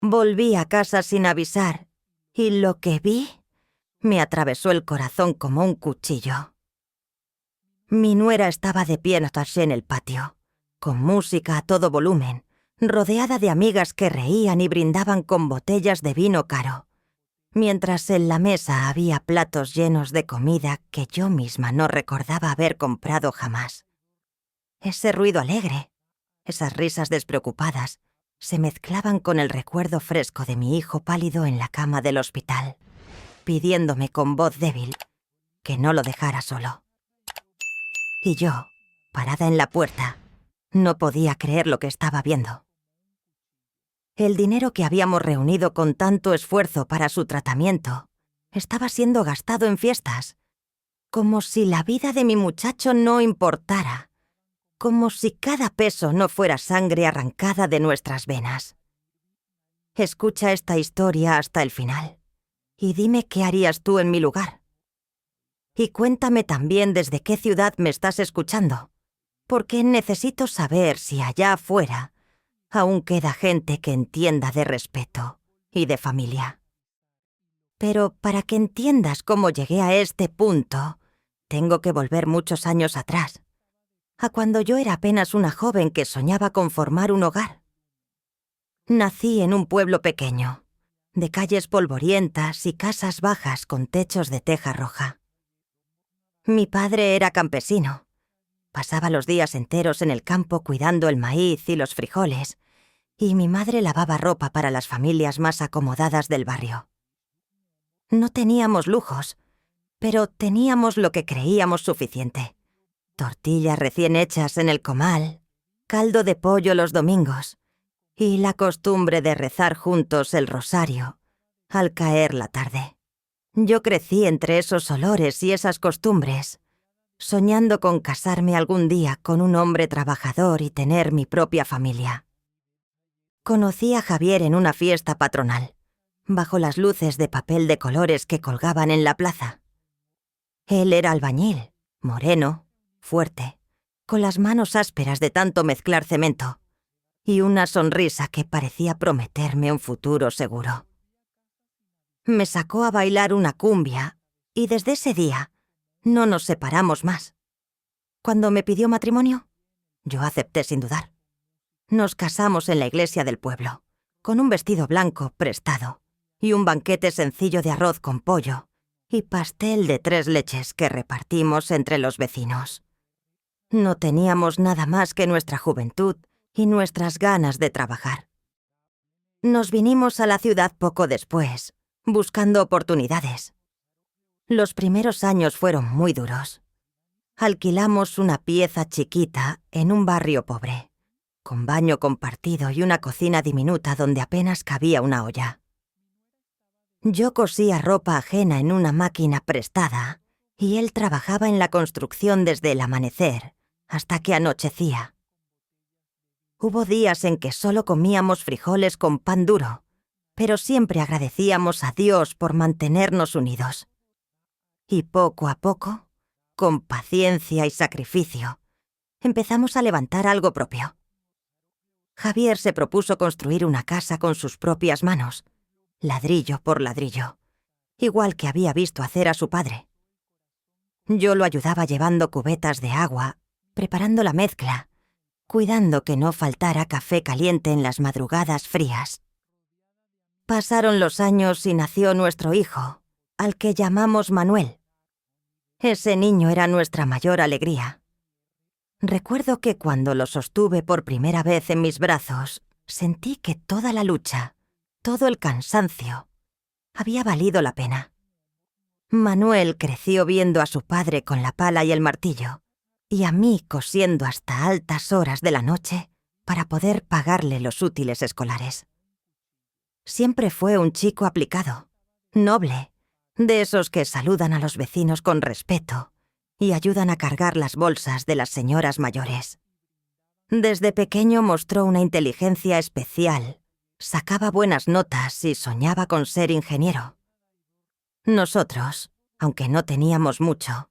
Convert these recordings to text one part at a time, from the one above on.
Volví a casa sin avisar, y lo que vi me atravesó el corazón como un cuchillo. Mi nuera estaba de pie en el patio, con música a todo volumen, rodeada de amigas que reían y brindaban con botellas de vino caro, mientras en la mesa había platos llenos de comida que yo misma no recordaba haber comprado jamás. Ese ruido alegre, esas risas despreocupadas, se mezclaban con el recuerdo fresco de mi hijo pálido en la cama del hospital, pidiéndome con voz débil que no lo dejara solo. Y yo, parada en la puerta, no podía creer lo que estaba viendo. El dinero que habíamos reunido con tanto esfuerzo para su tratamiento estaba siendo gastado en fiestas, como si la vida de mi muchacho no importara, como si cada peso no fuera sangre arrancada de nuestras venas. Escucha esta historia hasta el final, y dime qué harías tú en mi lugar. Y cuéntame también desde qué ciudad me estás escuchando, porque necesito saber si allá afuera aún queda gente que entienda de respeto y de familia. Pero para que entiendas cómo llegué a este punto, tengo que volver muchos años atrás, a cuando yo era apenas una joven que soñaba con formar un hogar. Nací en un pueblo pequeño, de calles polvorientas y casas bajas con techos de teja roja. Mi padre era campesino. Pasaba los días enteros en el campo cuidando el maíz y los frijoles, y mi madre lavaba ropa para las familias más acomodadas del barrio. No teníamos lujos, pero teníamos lo que creíamos suficiente. Tortillas recién hechas en el comal, caldo de pollo los domingos y la costumbre de rezar juntos el rosario al caer la tarde. Yo crecí entre esos olores y esas costumbres, soñando con casarme algún día con un hombre trabajador y tener mi propia familia. Conocí a Javier en una fiesta patronal, bajo las luces de papel de colores que colgaban en la plaza. Él era albañil, moreno, fuerte, con las manos ásperas de tanto mezclar cemento, y una sonrisa que parecía prometerme un futuro seguro. Me sacó a bailar una cumbia, y desde ese día no nos separamos más. Cuando me pidió matrimonio, yo acepté sin dudar. Nos casamos en la iglesia del pueblo, con un vestido blanco prestado y un banquete sencillo de arroz con pollo y pastel de 3 leches que repartimos entre los vecinos. No teníamos nada más que nuestra juventud y nuestras ganas de trabajar. Nos vinimos a la ciudad poco después, buscando oportunidades. Los primeros años fueron muy duros. Alquilamos una pieza chiquita en un barrio pobre, con baño compartido y una cocina diminuta donde apenas cabía una olla. Yo cosía ropa ajena en una máquina prestada y él trabajaba en la construcción desde el amanecer hasta que anochecía. Hubo días en que solo comíamos frijoles con pan duro, pero siempre agradecíamos a Dios por mantenernos unidos. Y poco a poco, con paciencia y sacrificio, empezamos a levantar algo propio. Javier se propuso construir una casa con sus propias manos, ladrillo por ladrillo, igual que había visto hacer a su padre. Yo lo ayudaba llevando cubetas de agua, preparando la mezcla, cuidando que no faltara café caliente en las madrugadas frías. Pasaron los años y nació nuestro hijo, al que llamamos Manuel. Ese niño era nuestra mayor alegría. Recuerdo que cuando lo sostuve por primera vez en mis brazos, sentí que toda la lucha, todo el cansancio, había valido la pena. Manuel creció viendo a su padre con la pala y el martillo, y a mí cosiendo hasta altas horas de la noche para poder pagarle los útiles escolares. Siempre fue un chico aplicado, noble, de esos que saludan a los vecinos con respeto y ayudan a cargar las bolsas de las señoras mayores. Desde pequeño mostró una inteligencia especial, sacaba buenas notas y soñaba con ser ingeniero. Nosotros, aunque no teníamos mucho,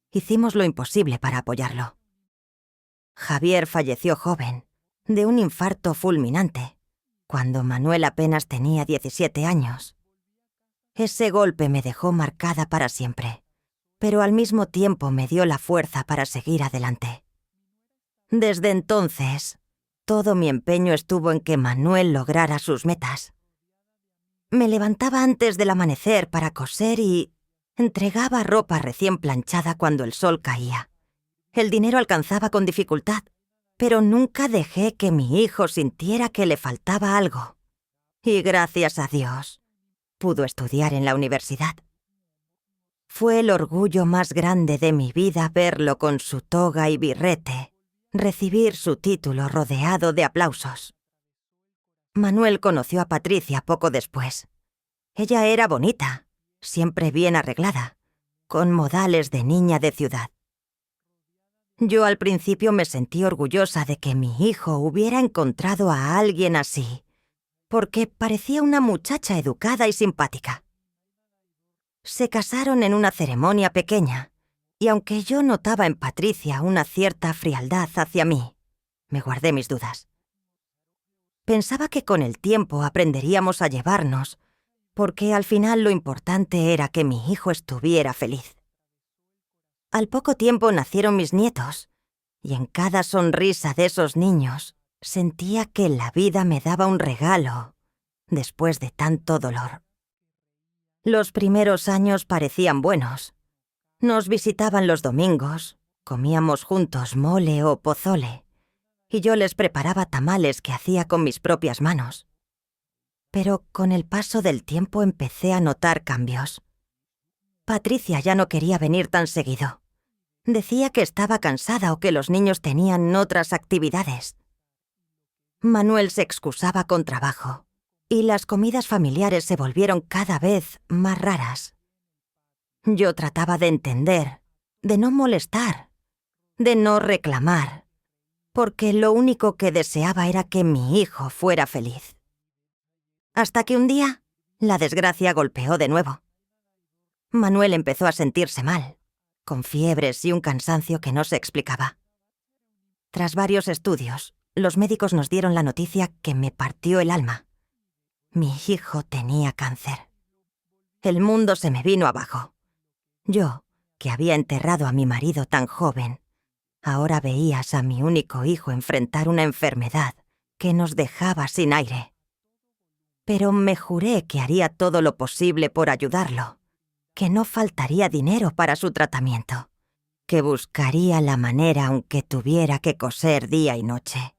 hicimos lo imposible para apoyarlo. Javier falleció joven, de un infarto fulminante, cuando Manuel apenas tenía 17 años. Ese golpe me dejó marcada para siempre, pero al mismo tiempo me dio la fuerza para seguir adelante. Desde entonces, todo mi empeño estuvo en que Manuel lograra sus metas. Me levantaba antes del amanecer para coser y entregaba ropa recién planchada cuando el sol caía. El dinero alcanzaba con dificultad, pero nunca dejé que mi hijo sintiera que le faltaba algo. Y gracias a Dios, pudo estudiar en la universidad. Fue el orgullo más grande de mi vida verlo con su toga y birrete, recibir su título rodeado de aplausos. Manuel conoció a Patricia poco después. Ella era bonita, siempre bien arreglada, con modales de niña de ciudad. Yo al principio me sentí orgullosa de que mi hijo hubiera encontrado a alguien así, porque parecía una muchacha educada y simpática. Se casaron en una ceremonia pequeña, y aunque yo notaba en Patricia una cierta frialdad hacia mí, me guardé mis dudas. Pensaba que con el tiempo aprenderíamos a llevarnos, porque al final lo importante era que mi hijo estuviera feliz. Al poco tiempo nacieron mis nietos, y en cada sonrisa de esos niños sentía que la vida me daba un regalo después de tanto dolor. Los primeros años parecían buenos. Nos visitaban los domingos, comíamos juntos mole o pozole, y yo les preparaba tamales que hacía con mis propias manos. Pero con el paso del tiempo empecé a notar cambios. Patricia ya no quería venir tan seguido. Decía que estaba cansada o que los niños tenían otras actividades. Manuel se excusaba con trabajo, y las comidas familiares se volvieron cada vez más raras. Yo trataba de entender, de no molestar, de no reclamar, porque lo único que deseaba era que mi hijo fuera feliz. Hasta que un día, la desgracia golpeó de nuevo. Manuel empezó a sentirse mal, con fiebres y un cansancio que no se explicaba. Tras varios estudios, los médicos nos dieron la noticia que me partió el alma. Mi hijo tenía cáncer. El mundo se me vino abajo. Yo, que había enterrado a mi marido tan joven, ahora veías a mi único hijo enfrentar una enfermedad que nos dejaba sin aire. Pero me juré que haría todo lo posible por ayudarlo, que no faltaría dinero para su tratamiento, que buscaría la manera aunque tuviera que coser día y noche.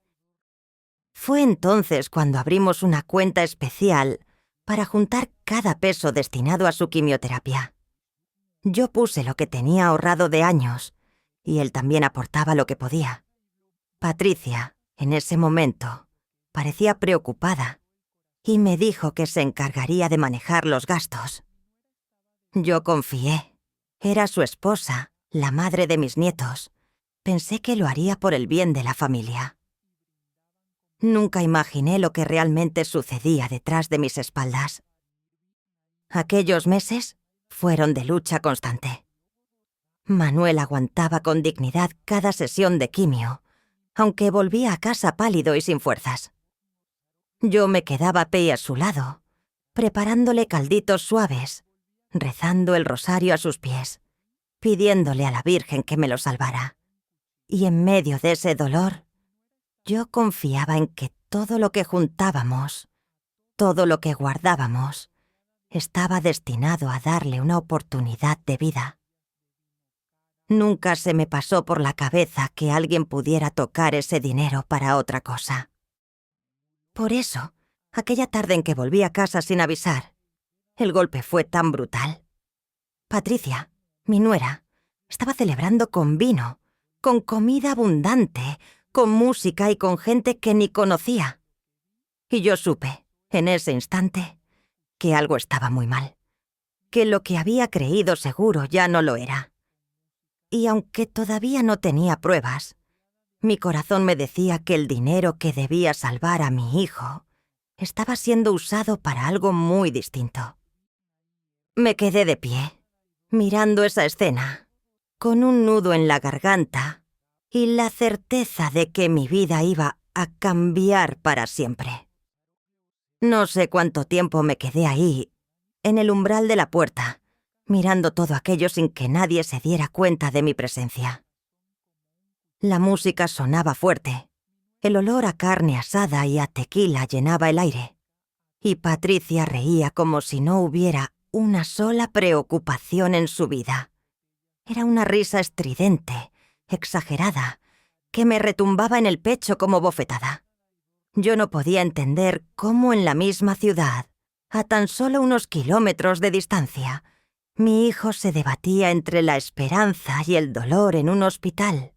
Fue entonces cuando abrimos una cuenta especial para juntar cada peso destinado a su quimioterapia. Yo puse lo que tenía ahorrado de años, y él también aportaba lo que podía. Patricia, en ese momento, parecía preocupada, y me dijo que se encargaría de manejar los gastos. Yo confié. Era su esposa, la madre de mis nietos. Pensé que lo haría por el bien de la familia. Nunca imaginé lo que realmente sucedía detrás de mis espaldas. Aquellos meses fueron de lucha constante. Manuel aguantaba con dignidad cada sesión de quimio, aunque volvía a casa pálido y sin fuerzas. Yo me quedaba a pie a su lado, preparándole calditos suaves, rezando el rosario a sus pies, pidiéndole a la Virgen que me lo salvara. Y en medio de ese dolor, yo confiaba en que todo lo que juntábamos, todo lo que guardábamos, estaba destinado a darle una oportunidad de vida. Nunca se me pasó por la cabeza que alguien pudiera tocar ese dinero para otra cosa. Por eso, aquella tarde en que volví a casa sin avisar, el golpe fue tan brutal. Patricia, mi nuera, estaba celebrando con vino, con comida abundante, con música y con gente que ni conocía. Y yo supe, en ese instante, que algo estaba muy mal, que lo que había creído seguro ya no lo era. Y aunque todavía no tenía pruebas, mi corazón me decía que el dinero que debía salvar a mi hijo estaba siendo usado para algo muy distinto. Me quedé de pie, mirando esa escena, con un nudo en la garganta y la certeza de que mi vida iba a cambiar para siempre. No sé cuánto tiempo me quedé ahí, en el umbral de la puerta, mirando todo aquello sin que nadie se diera cuenta de mi presencia. La música sonaba fuerte. El olor a carne asada y a tequila llenaba el aire. Y Patricia reía como si no hubiera una sola preocupación en su vida. Era una risa estridente, exagerada, que me retumbaba en el pecho como bofetada. Yo no podía entender cómo en la misma ciudad, a tan solo unos kilómetros de distancia, mi hijo se debatía entre la esperanza y el dolor en un hospital,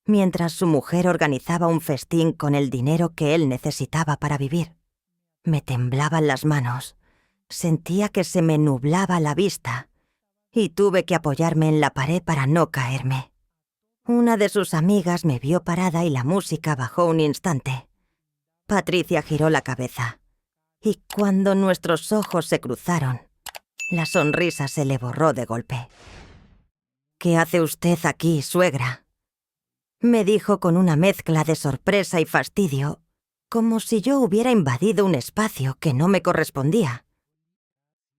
mientras su mujer organizaba un festín con el dinero que él necesitaba para vivir. Me temblaban las manos, sentía que se me nublaba la vista, y tuve que apoyarme en la pared para no caerme. Una de sus amigas me vio parada y la música bajó un instante. Patricia giró la cabeza, y cuando nuestros ojos se cruzaron, la sonrisa se le borró de golpe. «¿Qué hace usted aquí, suegra?», me dijo con una mezcla de sorpresa y fastidio, como si yo hubiera invadido un espacio que no me correspondía.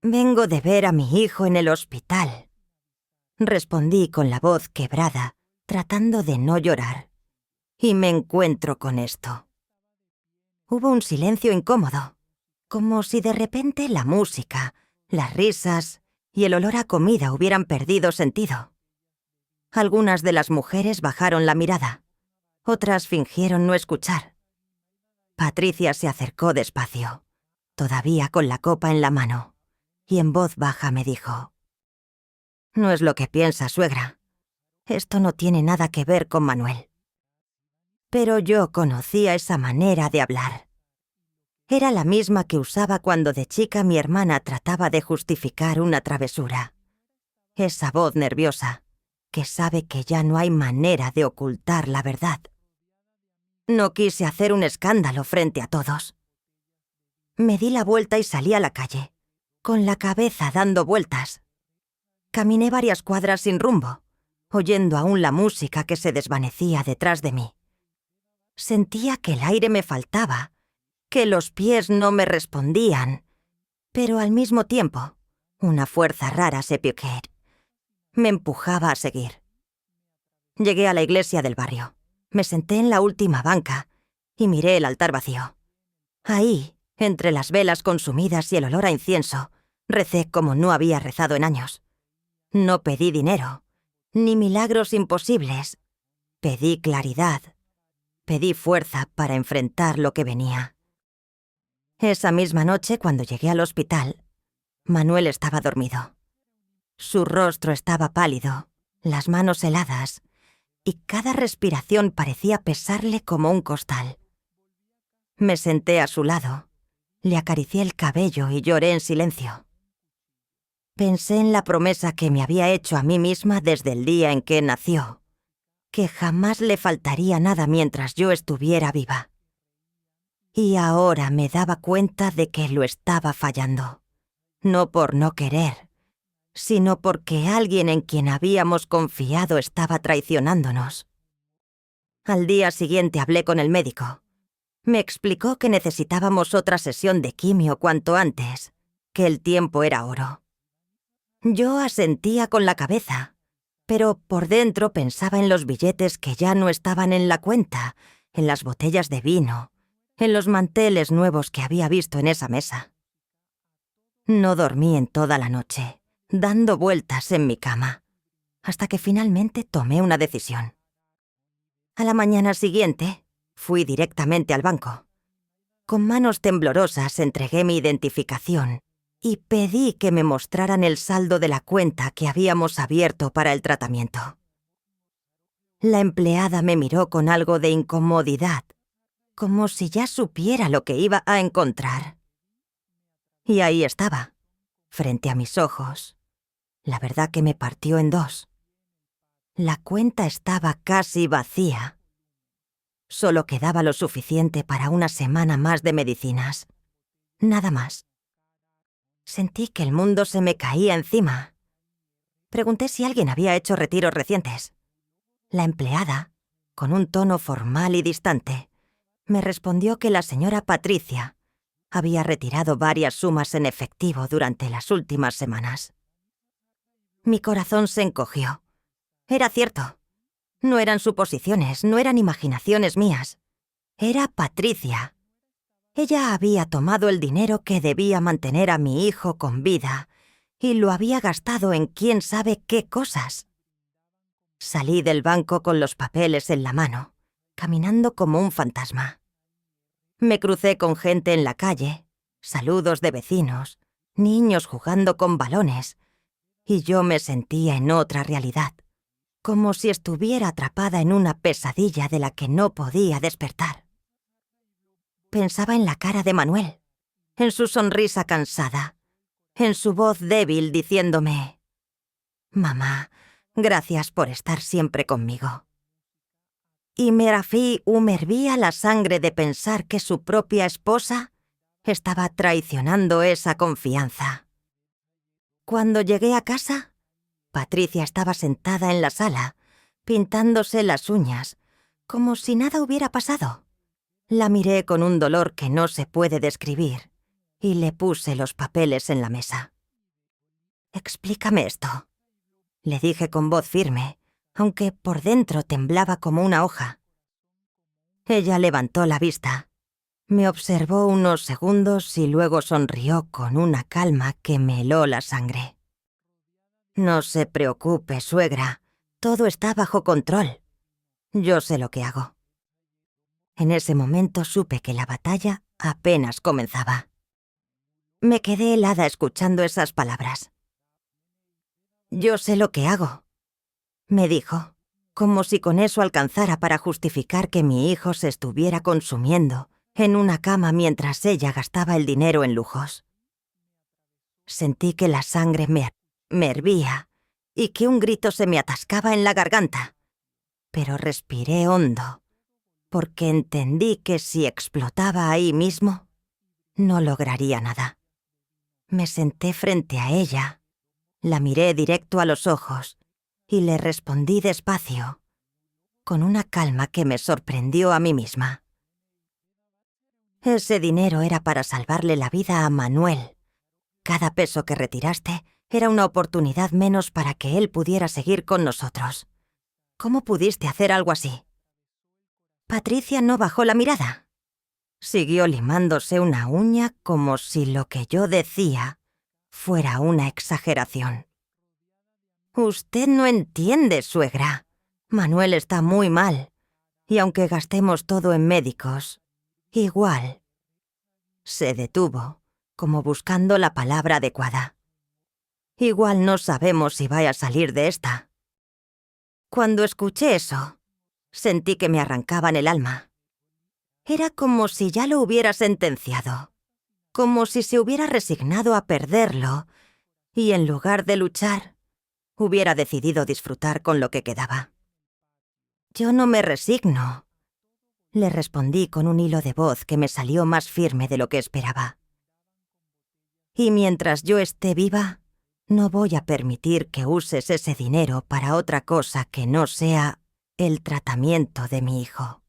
«Vengo de ver a mi hijo en el hospital», respondí con la voz quebrada, tratando de no llorar. «Y me encuentro con esto». Hubo un silencio incómodo, como si de repente la música, las risas y el olor a comida hubieran perdido sentido. Algunas de las mujeres bajaron la mirada, otras fingieron no escuchar. Patricia se acercó despacio, todavía con la copa en la mano, y en voz baja me dijo: «No es lo que piensa, suegra. Esto no tiene nada que ver con Manuel». Pero yo conocía esa manera de hablar. Era la misma que usaba cuando de chica mi hermana trataba de justificar una travesura. Esa voz nerviosa, que sabe que ya no hay manera de ocultar la verdad. No quise hacer un escándalo frente a todos. Me di la vuelta y salí a la calle, con la cabeza dando vueltas. Caminé varias cuadras sin rumbo, oyendo aún la música que se desvanecía detrás de mí. Sentía que el aire me faltaba, que los pies no me respondían, pero al mismo tiempo, una fuerza rara me empujaba a seguir. Llegué a la iglesia del barrio, me senté en la última banca y miré el altar vacío. Ahí, entre las velas consumidas y el olor a incienso, recé como no había rezado en años. No pedí dinero, ni milagros imposibles. Pedí claridad. Pedí fuerza para enfrentar lo que venía. Esa misma noche, cuando llegué al hospital, Manuel estaba dormido. Su rostro estaba pálido, las manos heladas, y cada respiración parecía pesarle como un costal. Me senté a su lado, le acaricié el cabello y lloré en silencio. Pensé en la promesa que me había hecho a mí misma desde el día en que nació, que jamás le faltaría nada mientras yo estuviera viva. Y ahora me daba cuenta de que lo estaba fallando, no por no querer, sino porque alguien en quien habíamos confiado estaba traicionándonos. Al día siguiente hablé con el médico. Me explicó que necesitábamos otra sesión de quimio cuanto antes, que el tiempo era oro. Yo asentía con la cabeza, pero por dentro pensaba en los billetes que ya no estaban en la cuenta, en las botellas de vino, en los manteles nuevos que había visto en esa mesa. No dormí en toda la noche, dando vueltas en mi cama, hasta que finalmente tomé una decisión. A la mañana siguiente, fui directamente al banco. Con manos temblorosas entregué mi identificación y pedí que me mostraran el saldo de la cuenta que habíamos abierto para el tratamiento. La empleada me miró con algo de incomodidad, como si ya supiera lo que iba a encontrar. Y ahí estaba, frente a mis ojos. La verdad que me partió en dos. La cuenta estaba casi vacía. Solo quedaba lo suficiente para una semana más de medicinas. Nada más. Sentí que el mundo se me caía encima. Pregunté si alguien había hecho retiros recientes. La empleada, con un tono formal y distante, me respondió que la señora Patricia, había retirado varias sumas en efectivo durante las últimas semanas. Mi corazón se encogió. Era cierto. No eran suposiciones, no eran imaginaciones mías. Era Patricia. Ella había tomado el dinero que debía mantener a mi hijo con vida y lo había gastado en quién sabe qué cosas. Salí del banco con los papeles en la mano, caminando como un fantasma. Me crucé con gente en la calle, saludos de vecinos, niños jugando con balones, y yo me sentía en otra realidad, como si estuviera atrapada en una pesadilla de la que no podía despertar. Pensaba en la cara de Manuel, en su sonrisa cansada, en su voz débil diciéndome: «Mamá, gracias por estar siempre conmigo». Y me hervía la sangre de pensar que su propia esposa estaba traicionando esa confianza. Cuando llegué a casa, Patricia estaba sentada en la sala, pintándose las uñas, como si nada hubiera pasado. La miré con un dolor que no se puede describir y le puse los papeles en la mesa. «Explícame esto», le dije con voz firme, aunque por dentro temblaba como una hoja. Ella levantó la vista, me observó unos segundos y luego sonrió con una calma que me heló la sangre. «No se preocupe, suegra, todo está bajo control. Yo sé lo que hago». En ese momento supe que la batalla apenas comenzaba. Me quedé helada escuchando esas palabras. «Yo sé lo que hago», me dijo, como si con eso alcanzara para justificar que mi hijo se estuviera consumiendo en una cama mientras ella gastaba el dinero en lujos. Sentí que la sangre me hervía y que un grito se me atascaba en la garganta, pero respiré hondo, porque entendí que si explotaba ahí mismo, no lograría nada. Me senté frente a ella, la miré directo a los ojos y le respondí despacio, con una calma que me sorprendió a mí misma. Ese dinero era para salvarle la vida a Manuel. Cada peso que retiraste era una oportunidad menos para que él pudiera seguir con nosotros. ¿Cómo pudiste hacer algo así? Patricia no bajó la mirada. Siguió limándose una uña como si lo que yo decía fuera una exageración. «Usted no entiende, suegra. Manuel está muy mal, y aunque gastemos todo en médicos, igual». Se detuvo, como buscando la palabra adecuada. «Igual no sabemos si vaya a salir de esta». Cuando escuché eso, sentí que me arrancaban el alma. Era como si ya lo hubiera sentenciado, como si se hubiera resignado a perderlo y en lugar de luchar, hubiera decidido disfrutar con lo que quedaba. «Yo no me resigno», le respondí con un hilo de voz que me salió más firme de lo que esperaba. «Y mientras yo esté viva, no voy a permitir que uses ese dinero para otra cosa que no sea el tratamiento de mi hijo».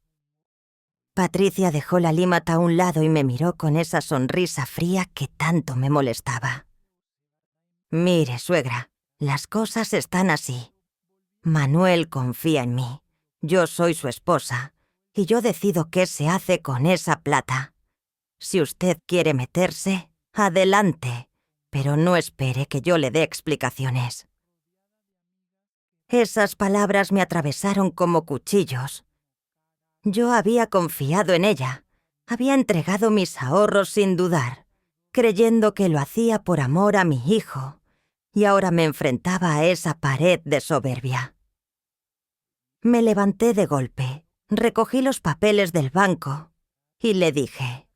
Patricia dejó la límata a un lado y me miró con esa sonrisa fría que tanto me molestaba. «Mire, suegra, las cosas están así. Manuel confía en mí. Yo soy su esposa, y yo decido qué se hace con esa plata. Si usted quiere meterse, adelante, pero no espere que yo le dé explicaciones». Esas palabras me atravesaron como cuchillos. Yo había confiado en ella, había entregado mis ahorros sin dudar, creyendo que lo hacía por amor a mi hijo, y ahora me enfrentaba a esa pared de soberbia. Me levanté de golpe, recogí los papeles del banco y le dije: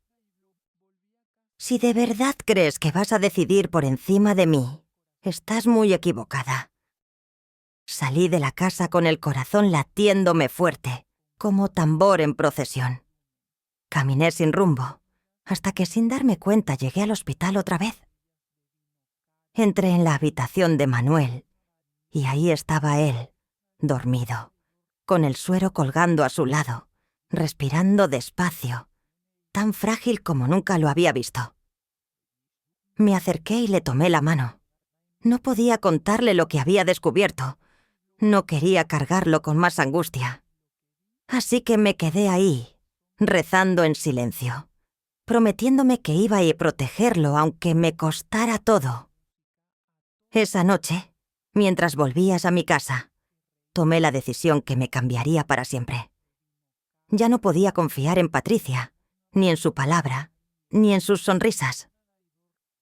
«Si de verdad crees que vas a decidir por encima de mí, estás muy equivocada». Salí de la casa con el corazón latiéndome fuerte, como tambor en procesión. Caminé sin rumbo, hasta que sin darme cuenta llegué al hospital otra vez. Entré en la habitación de Manuel, y ahí estaba él, dormido, con el suero colgando a su lado, respirando despacio, tan frágil como nunca lo había visto. Me acerqué y le tomé la mano. No podía contarle lo que había descubierto. No quería cargarlo con más angustia. Así que me quedé ahí, rezando en silencio, prometiéndome que iba a protegerlo aunque me costara todo. Esa noche, mientras volvías a mi casa, tomé la decisión que me cambiaría para siempre. Ya no podía confiar en Patricia, ni en su palabra, ni en sus sonrisas.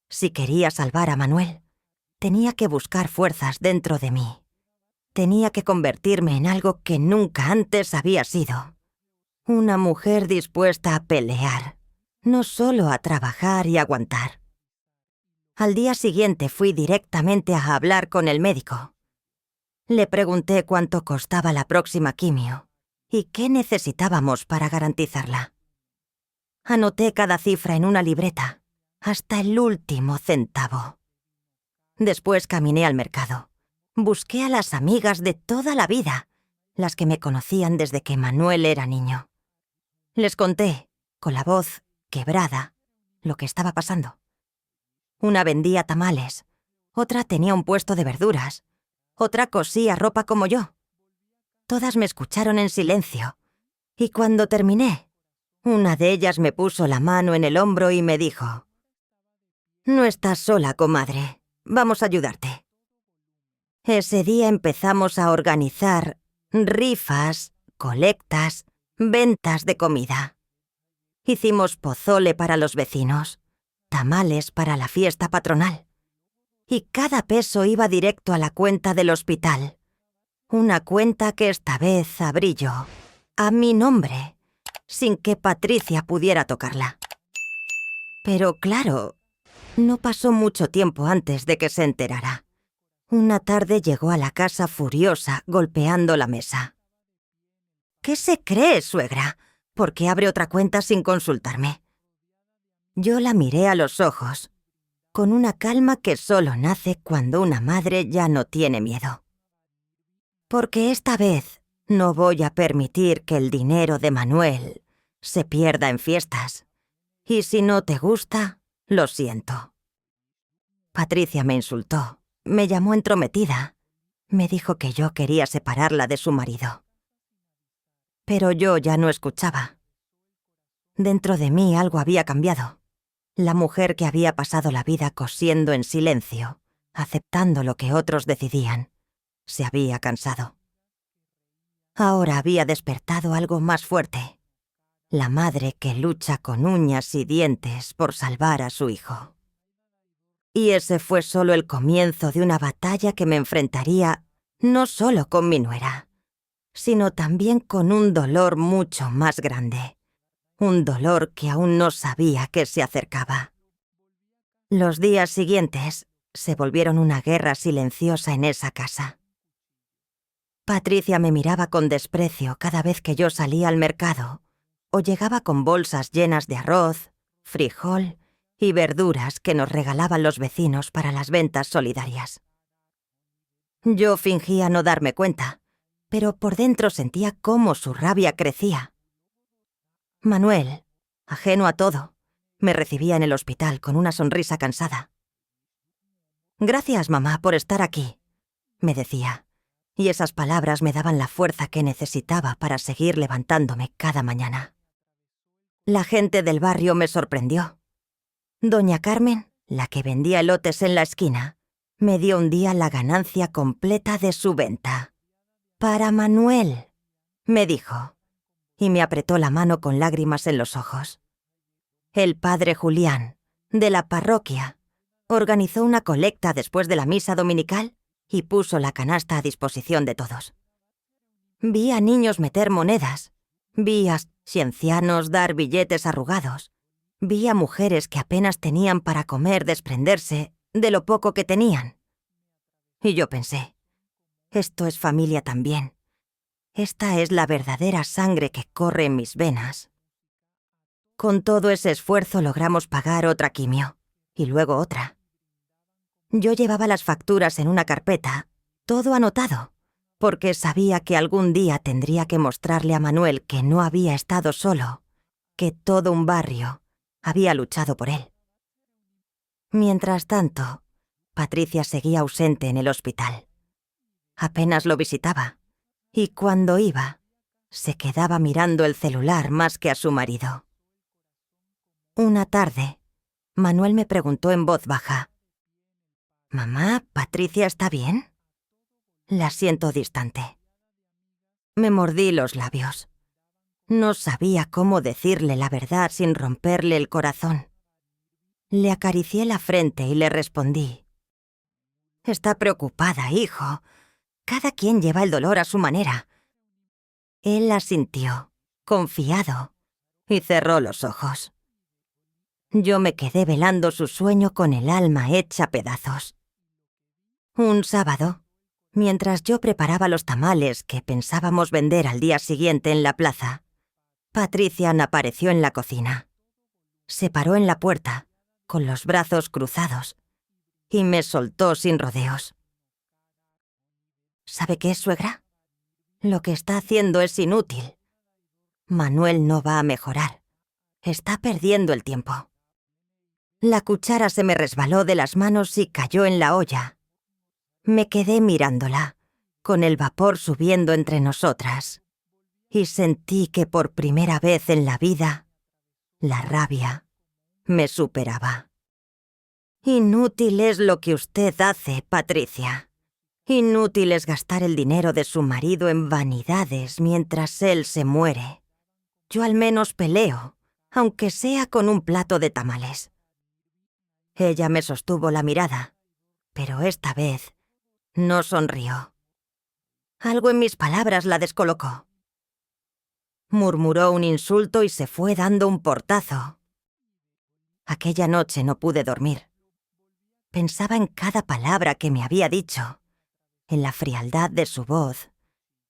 Si quería salvar a Manuel, tenía que buscar fuerzas dentro de mí. Tenía que convertirme en algo que nunca antes había sido. Una mujer dispuesta a pelear, no solo a trabajar y aguantar. Al día siguiente fui directamente a hablar con el médico. Le pregunté cuánto costaba la próxima quimio y qué necesitábamos para garantizarla. Anoté cada cifra en una libreta, hasta el último centavo. Después caminé al mercado. Busqué a las amigas de toda la vida, las que me conocían desde que Manuel era niño. Les conté, con la voz quebrada, lo que estaba pasando. Una vendía tamales, otra tenía un puesto de verduras, otra cosía ropa como yo. Todas me escucharon en silencio, y cuando terminé, una de ellas me puso la mano en el hombro y me dijo: «No estás sola, comadre, vamos a ayudarte». Ese día empezamos a organizar rifas, colectas, ventas de comida. Hicimos pozole para los vecinos, tamales para la fiesta patronal. Y cada peso iba directo a la cuenta del hospital. Una cuenta que esta vez abrí yo, a mi nombre, sin que Patricia pudiera tocarla. Pero claro, no pasó mucho tiempo antes de que se enterara. Una tarde llegó a la casa furiosa, golpeando la mesa. «¿Qué se cree, suegra? ¿Por qué abre otra cuenta sin consultarme?» Yo la miré a los ojos, con una calma que solo nace cuando una madre ya no tiene miedo. «Porque esta vez no voy a permitir que el dinero de Manuel se pierda en fiestas. Y si no te gusta, lo siento». Patricia me insultó. Me llamó entrometida. Me dijo que yo quería separarla de su marido. Pero yo ya no escuchaba. Dentro de mí algo había cambiado. La mujer que había pasado la vida cosiendo en silencio, aceptando lo que otros decidían, se había cansado. Ahora había despertado algo más fuerte. La madre que lucha con uñas y dientes por salvar a su hijo. Y ese fue solo el comienzo de una batalla que me enfrentaría no solo con mi nuera, sino también con un dolor mucho más grande. Un dolor que aún no sabía que se acercaba. Los días siguientes se volvieron una guerra silenciosa en esa casa. Patricia me miraba con desprecio cada vez que yo salía al mercado o llegaba con bolsas llenas de arroz, frijol y verduras que nos regalaban los vecinos para las ventas solidarias. Yo fingía no darme cuenta, pero por dentro sentía cómo su rabia crecía. Manuel, ajeno a todo, me recibía en el hospital con una sonrisa cansada. «Gracias, mamá, por estar aquí», me decía, y esas palabras me daban la fuerza que necesitaba para seguir levantándome cada mañana. La gente del barrio me sorprendió. Doña Carmen, la que vendía elotes en la esquina, me dio un día la ganancia completa de su venta. «Para Manuel», me dijo, y me apretó la mano con lágrimas en los ojos. El padre Julián, de la parroquia, organizó una colecta después de la misa dominical y puso la canasta a disposición de todos. Vi a niños meter monedas, vi a ancianos dar billetes arrugados, vi a mujeres que apenas tenían para comer desprenderse de lo poco que tenían. Y yo pensé, esto es familia también. Esta es la verdadera sangre que corre en mis venas. Con todo ese esfuerzo logramos pagar otra quimio, y luego otra. Yo llevaba las facturas en una carpeta, todo anotado, porque sabía que algún día tendría que mostrarle a Manuel que no había estado solo que todo un barrio había luchado por él. Mientras tanto, Patricia seguía ausente en el hospital. Apenas lo visitaba, y cuando iba, se quedaba mirando el celular más que a su marido. Una tarde, Manuel me preguntó en voz baja: «Mamá, ¿Patricia está bien?» La siento distante. Me mordí los labios. No sabía cómo decirle la verdad sin romperle el corazón. Le acaricié la frente y le respondí: «Está preocupada, hijo. Cada quien lleva el dolor a su manera». Él asintió, confiado, y cerró los ojos. Yo me quedé velando su sueño con el alma hecha pedazos. Un sábado, mientras yo preparaba los tamales que pensábamos vender al día siguiente en la plaza, Patricia apareció en la cocina. Se paró en la puerta, con los brazos cruzados, y me soltó sin rodeos. ¿Sabe qué, suegra? Lo que está haciendo es inútil. Manuel no va a mejorar. Está perdiendo el tiempo. La cuchara se me resbaló de las manos y cayó en la olla. Me quedé mirándola, con el vapor subiendo entre nosotras, y sentí que por primera vez en la vida, la rabia me superaba. Inútil es lo que usted hace, Patricia. Inútil es gastar el dinero de su marido en vanidades mientras él se muere. Yo al menos peleo, aunque sea con un plato de tamales. Ella me sostuvo la mirada, pero esta vez no sonrió. Algo en mis palabras la descolocó. Murmuró un insulto y se fue dando un portazo. Aquella noche no pude dormir. Pensaba en cada palabra que me había dicho, en la frialdad de su voz,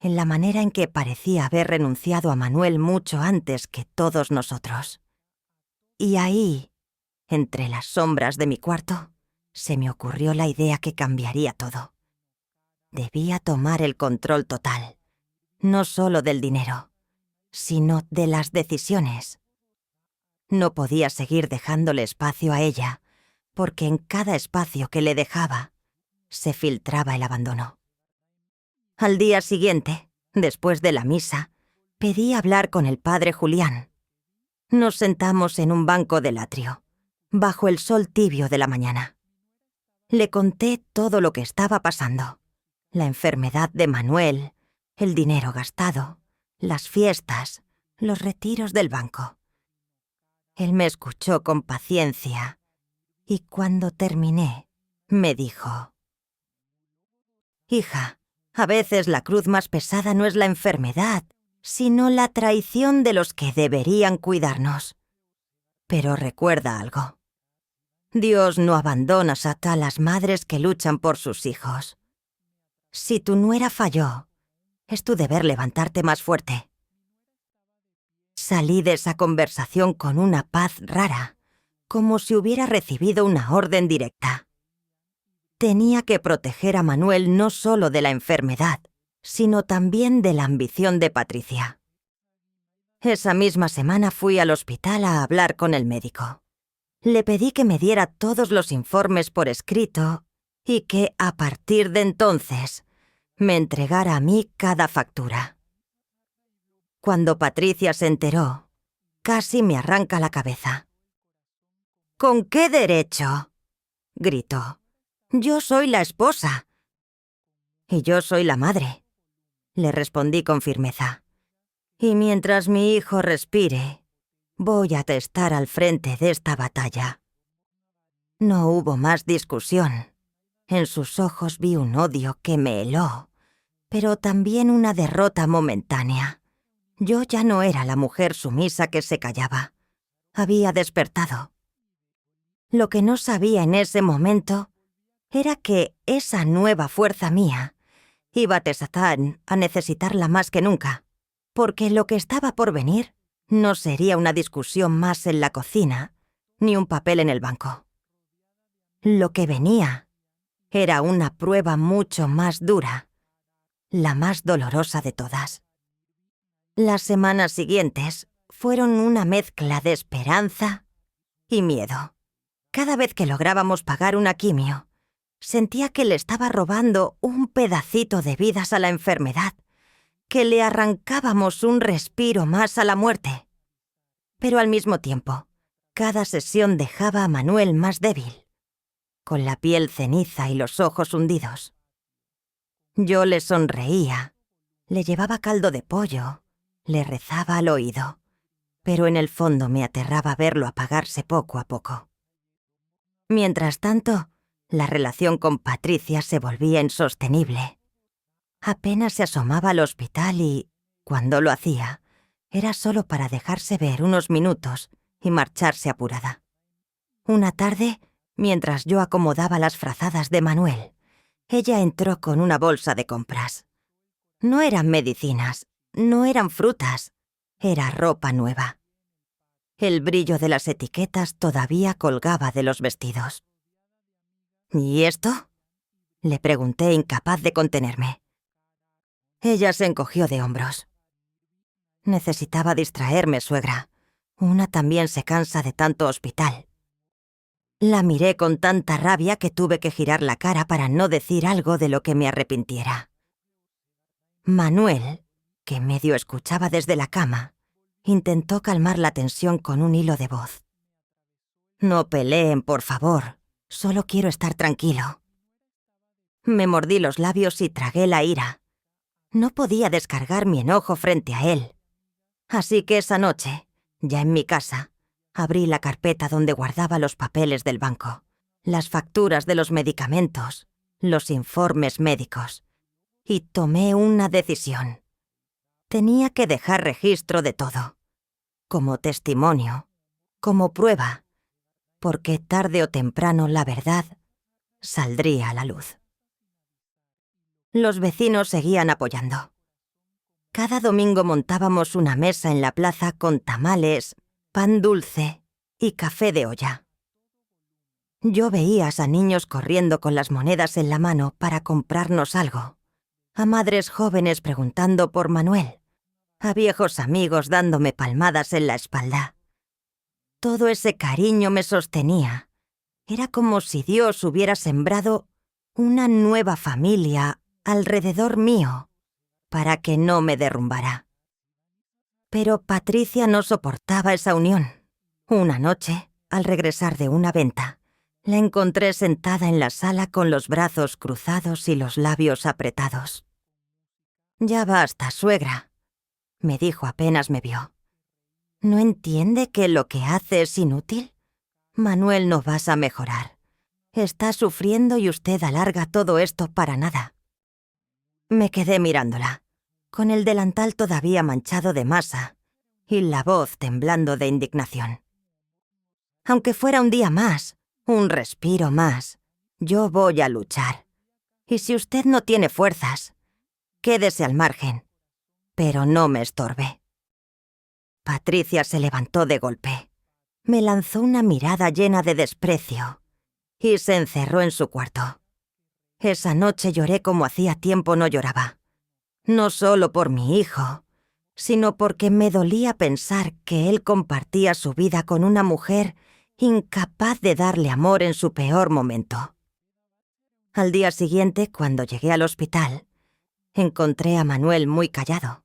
en la manera en que parecía haber renunciado a Manuel mucho antes que todos nosotros. Y ahí, entre las sombras de mi cuarto, se me ocurrió la idea que cambiaría todo. Debía tomar el control total, no solo del dinero, sino de las decisiones. No podía seguir dejándole espacio a ella, porque en cada espacio que le dejaba, se filtraba el abandono. Al día siguiente, después de la misa, pedí hablar con el padre Julián. Nos sentamos en un banco del atrio, bajo el sol tibio de la mañana. Le conté todo lo que estaba pasando: la enfermedad de Manuel, el dinero gastado, las fiestas, los retiros del banco. Él me escuchó con paciencia y cuando terminé, me dijo: «Hija, a veces la cruz más pesada no es la enfermedad, sino la traición de los que deberían cuidarnos. Pero recuerda algo. Dios no abandona a las madres que luchan por sus hijos. Si tu nuera falló, es tu deber levantarte más fuerte». Salí de esa conversación con una paz rara, como si hubiera recibido una orden directa. Tenía que proteger a Manuel no solo de la enfermedad, sino también de la ambición de Patricia. Esa misma semana fui al hospital a hablar con el médico. Le pedí que me diera todos los informes por escrito y que, a partir de entonces, me entregara a mí cada factura. Cuando Patricia se enteró, casi me arranca la cabeza. «¿Con qué derecho?», gritó. «Yo soy la esposa». «Y yo soy la madre», le respondí con firmeza. «Y mientras mi hijo respire, voy a estar al frente de esta batalla». No hubo más discusión. En sus ojos vi un odio que me heló, pero también una derrota momentánea. Yo ya no era la mujer sumisa que se callaba. Había despertado. Lo que no sabía en ese momento era que esa nueva fuerza mía iba a necesitarla más que nunca, porque lo que estaba por venir no sería una discusión más en la cocina, ni un papel en el banco. Lo que venía era una prueba mucho más dura, la más dolorosa de todas. Las semanas siguientes fueron una mezcla de esperanza y miedo. Cada vez que lográbamos pagar una quimio, sentía que le estaba robando un pedacito de vidas a la enfermedad, que le arrancábamos un respiro más a la muerte. Pero al mismo tiempo, cada sesión dejaba a Manuel más débil, con la piel ceniza y los ojos hundidos. Yo le sonreía, le llevaba caldo de pollo, le rezaba al oído, pero en el fondo me aterraba verlo apagarse poco a poco. Mientras tanto, la relación con Patricia se volvía insostenible. Apenas se asomaba al hospital y, cuando lo hacía, era solo para dejarse ver unos minutos y marcharse apurada. Una tarde, mientras yo acomodaba las frazadas de Manuel, ella entró con una bolsa de compras. No eran medicinas, no eran frutas, era ropa nueva. El brillo de las etiquetas todavía colgaba de los vestidos. ¿Y esto?, le pregunté, incapaz de contenerme. Ella se encogió de hombros. Necesitaba distraerme, suegra. Una también se cansa de tanto hospital. La miré con tanta rabia que tuve que girar la cara para no decir algo de lo que me arrepintiera. Manuel, que medio escuchaba desde la cama, intentó calmar la tensión con un hilo de voz. «No peleen, por favor. Solo quiero estar tranquilo». Me mordí los labios y tragué la ira. No podía descargar mi enojo frente a él. Así que esa noche, ya en mi casa, abrí la carpeta donde guardaba los papeles del banco, las facturas de los medicamentos, los informes médicos, y tomé una decisión. Tenía que dejar registro de todo, como testimonio, como prueba, porque tarde o temprano la verdad saldría a la luz. Los vecinos seguían apoyando. Cada domingo montábamos una mesa en la plaza con tamales, pan dulce y café de olla. Yo veía a niños corriendo con las monedas en la mano para comprarnos algo, a madres jóvenes preguntando por Manuel, a viejos amigos dándome palmadas en la espalda. Todo ese cariño me sostenía. Era como si Dios hubiera sembrado una nueva familia alrededor mío, para que no me derrumbara. Pero Patricia no soportaba esa unión. Una noche, al regresar de una venta, la encontré sentada en la sala con los brazos cruzados y los labios apretados. «Ya basta, suegra», me dijo apenas me vio. «¿No entiende que lo que hace es inútil? Manuel, no vas a mejorar. Está sufriendo y usted alarga todo esto para nada». Me quedé mirándola, con el delantal todavía manchado de masa y la voz temblando de indignación. «Aunque fuera un día más, un respiro más, yo voy a luchar. Y si usted no tiene fuerzas, quédese al margen, pero no me estorbe». Patricia se levantó de golpe, me lanzó una mirada llena de desprecio y se encerró en su cuarto. Esa noche lloré como hacía tiempo no lloraba. No solo por mi hijo, sino porque me dolía pensar que él compartía su vida con una mujer incapaz de darle amor en su peor momento. Al día siguiente, cuando llegué al hospital, encontré a Manuel muy callado.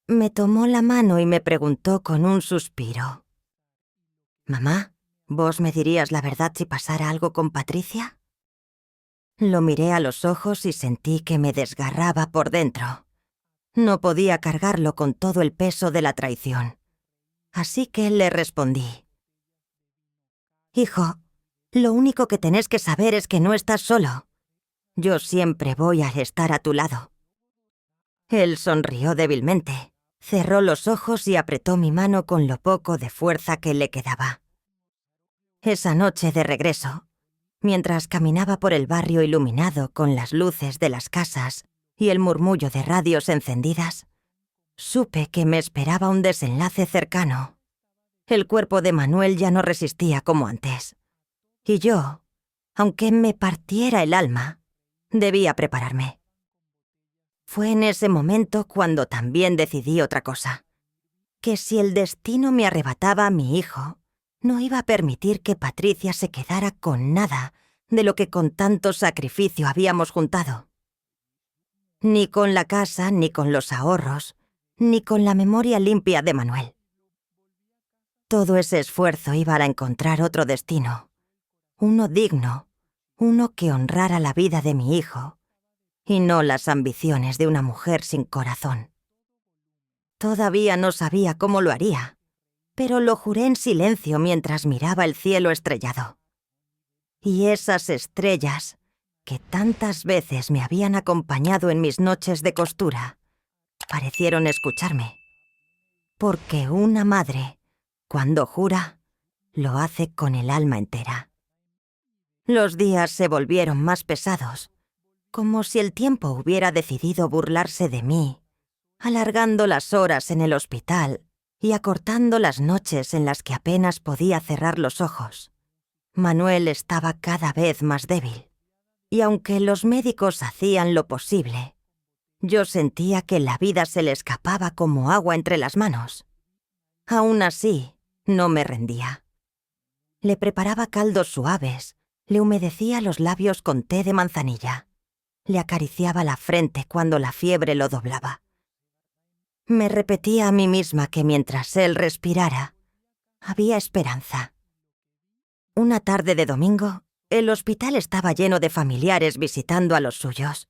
Me tomó la mano y me preguntó con un suspiro: «Mamá, ¿vos me dirías la verdad si pasara algo con Patricia?». Lo miré a los ojos y sentí que me desgarraba por dentro. No podía cargarlo con todo el peso de la traición. Así que le respondí: «Hijo, lo único que tenés que saber es que no estás solo. Yo siempre voy a estar a tu lado». Él sonrió débilmente, cerró los ojos y apretó mi mano con lo poco de fuerza que le quedaba. Esa noche de regreso, mientras caminaba por el barrio iluminado con las luces de las casas y el murmullo de radios encendidas, supe que me esperaba un desenlace cercano. El cuerpo de Manuel ya no resistía como antes. Y yo, aunque me partiera el alma, debía prepararme. Fue en ese momento cuando también decidí otra cosa. que si el destino me arrebataba a mi hijo, no iba a permitir que Patricia se quedara con nada de lo que con tanto sacrificio habíamos juntado. Ni con la casa, ni con los ahorros, ni con la memoria limpia de Manuel. Todo ese esfuerzo iba a encontrar otro destino, uno digno, uno que honrara la vida de mi hijo, y no las ambiciones de una mujer sin corazón. Todavía no sabía cómo lo haría, pero lo juré en silencio mientras miraba el cielo estrellado. Y esas estrellas, que tantas veces me habían acompañado en mis noches de costura, parecieron escucharme. Porque una madre, cuando jura, lo hace con el alma entera. Los días se volvieron más pesados, como si el tiempo hubiera decidido burlarse de mí, alargando las horas en el hospital y acortando las noches en las que apenas podía cerrar los ojos. Manuel estaba cada vez más débil, y aunque los médicos hacían lo posible, yo sentía que la vida se le escapaba como agua entre las manos. Aún así, no me rendía. Le preparaba caldos suaves, le humedecía los labios con té de manzanilla, le acariciaba la frente cuando la fiebre lo doblaba. Me repetía a mí misma que mientras él respirara, había esperanza. Una tarde de domingo, el hospital estaba lleno de familiares visitando a los suyos.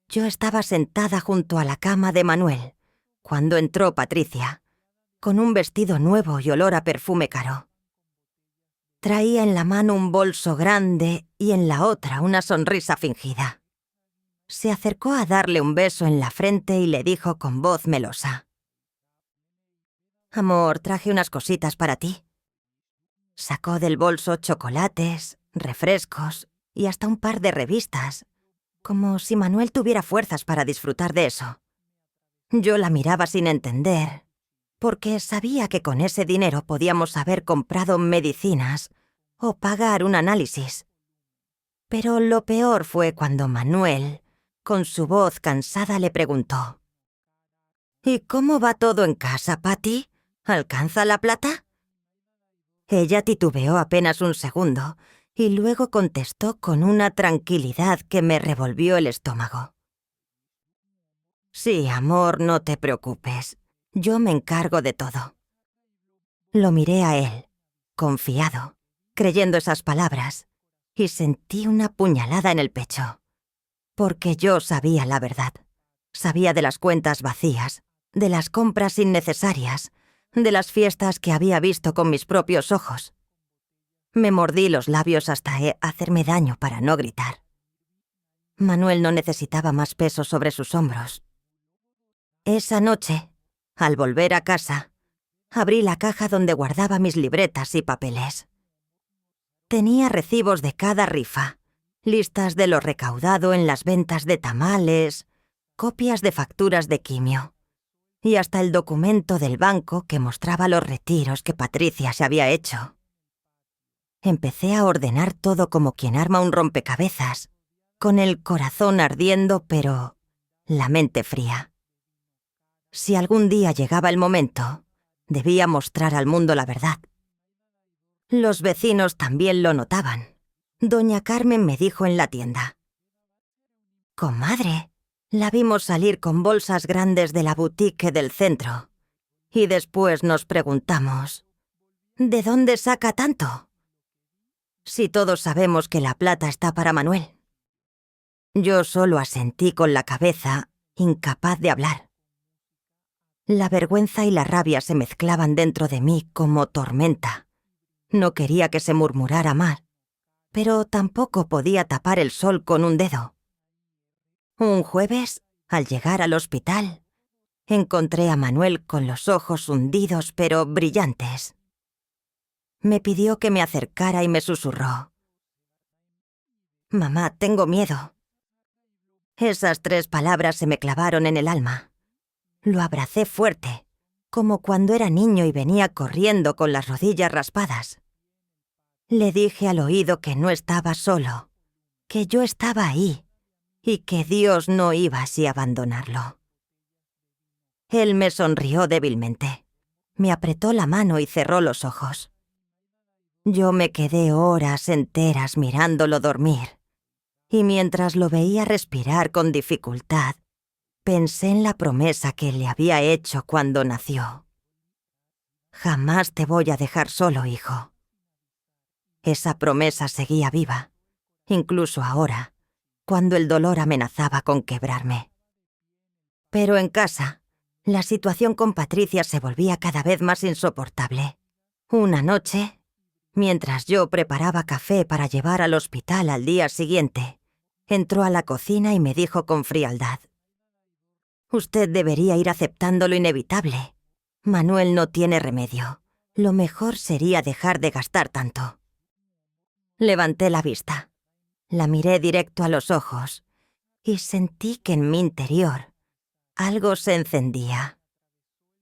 Yo estaba sentada junto a la cama de Manuel, cuando entró Patricia, con un vestido nuevo y olor a perfume caro. Traía en la mano un bolso grande y en la otra una sonrisa fingida. Se acercó a darle un beso en la frente y le dijo con voz melosa: «Amor, traje unas cositas para ti». Sacó del bolso chocolates, refrescos y hasta un par de revistas, como si Manuel tuviera fuerzas para disfrutar de eso. Yo la miraba sin entender, porque sabía que con ese dinero podíamos haber comprado medicinas o pagar un análisis. Pero lo peor fue cuando Manuel, con su voz cansada, le preguntó: «¿Y cómo va todo en casa, Patty? ¿Alcanza la plata?». Ella titubeó apenas un segundo y luego contestó con una tranquilidad que me revolvió el estómago: «Sí, amor, no te preocupes. Yo me encargo de todo». Lo miré a él, confiado, creyendo esas palabras, y sentí una puñalada en el pecho. Porque yo sabía la verdad. Sabía de las cuentas vacías, de las compras innecesarias, de las fiestas que había visto con mis propios ojos. Me mordí los labios hasta hacerme daño para no gritar. Manuel no necesitaba más peso sobre sus hombros. Esa noche, al volver a casa, abrí la caja donde guardaba mis libretas y papeles. Tenía recibos de cada rifa, listas de lo recaudado en las ventas de tamales, copias de facturas de quimio, y hasta el documento del banco que mostraba los retiros que Patricia se había hecho. Empecé a ordenar todo como quien arma un rompecabezas, con el corazón ardiendo pero la mente fría. Si algún día llegaba el momento, debía mostrar al mundo la verdad. Los vecinos también lo notaban. Doña Carmen me dijo en la tienda: «Comadre, la vimos salir con bolsas grandes de la boutique del centro». Y después nos preguntamos: ¿de dónde saca tanto? Si todos sabemos que la plata está para Manuel. Yo solo asentí con la cabeza, incapaz de hablar. La vergüenza y la rabia se mezclaban dentro de mí como tormenta. No quería que se murmurara más, pero tampoco podía tapar el sol con un dedo. Un jueves, al llegar al hospital, encontré a Manuel con los ojos hundidos pero brillantes. Me pidió que me acercara y me susurró: «Mamá, tengo miedo». Esas 3 palabras se me clavaron en el alma. Lo abracé fuerte, como cuando era niño y venía corriendo con las rodillas raspadas. Le dije al oído que no estaba solo, que yo estaba ahí y que Dios no iba así a abandonarlo. Él me sonrió débilmente. Me apretó la mano y cerró los ojos. Yo me quedé horas enteras mirándolo dormir, y mientras lo veía respirar con dificultad, pensé en la promesa que le había hecho cuando nació. Jamás te voy a dejar solo, hijo. Esa promesa seguía viva, incluso ahora, cuando el dolor amenazaba con quebrarme. Pero en casa, la situación con Patricia se volvía cada vez más insoportable. Una noche, mientras yo preparaba café para llevar al hospital al día siguiente, entró a la cocina y me dijo con frialdad: «Usted debería ir aceptando lo inevitable. Manuel no tiene remedio. Lo mejor sería dejar de gastar tanto». Levanté la vista, la miré directo a los ojos y sentí que en mi interior algo se encendía,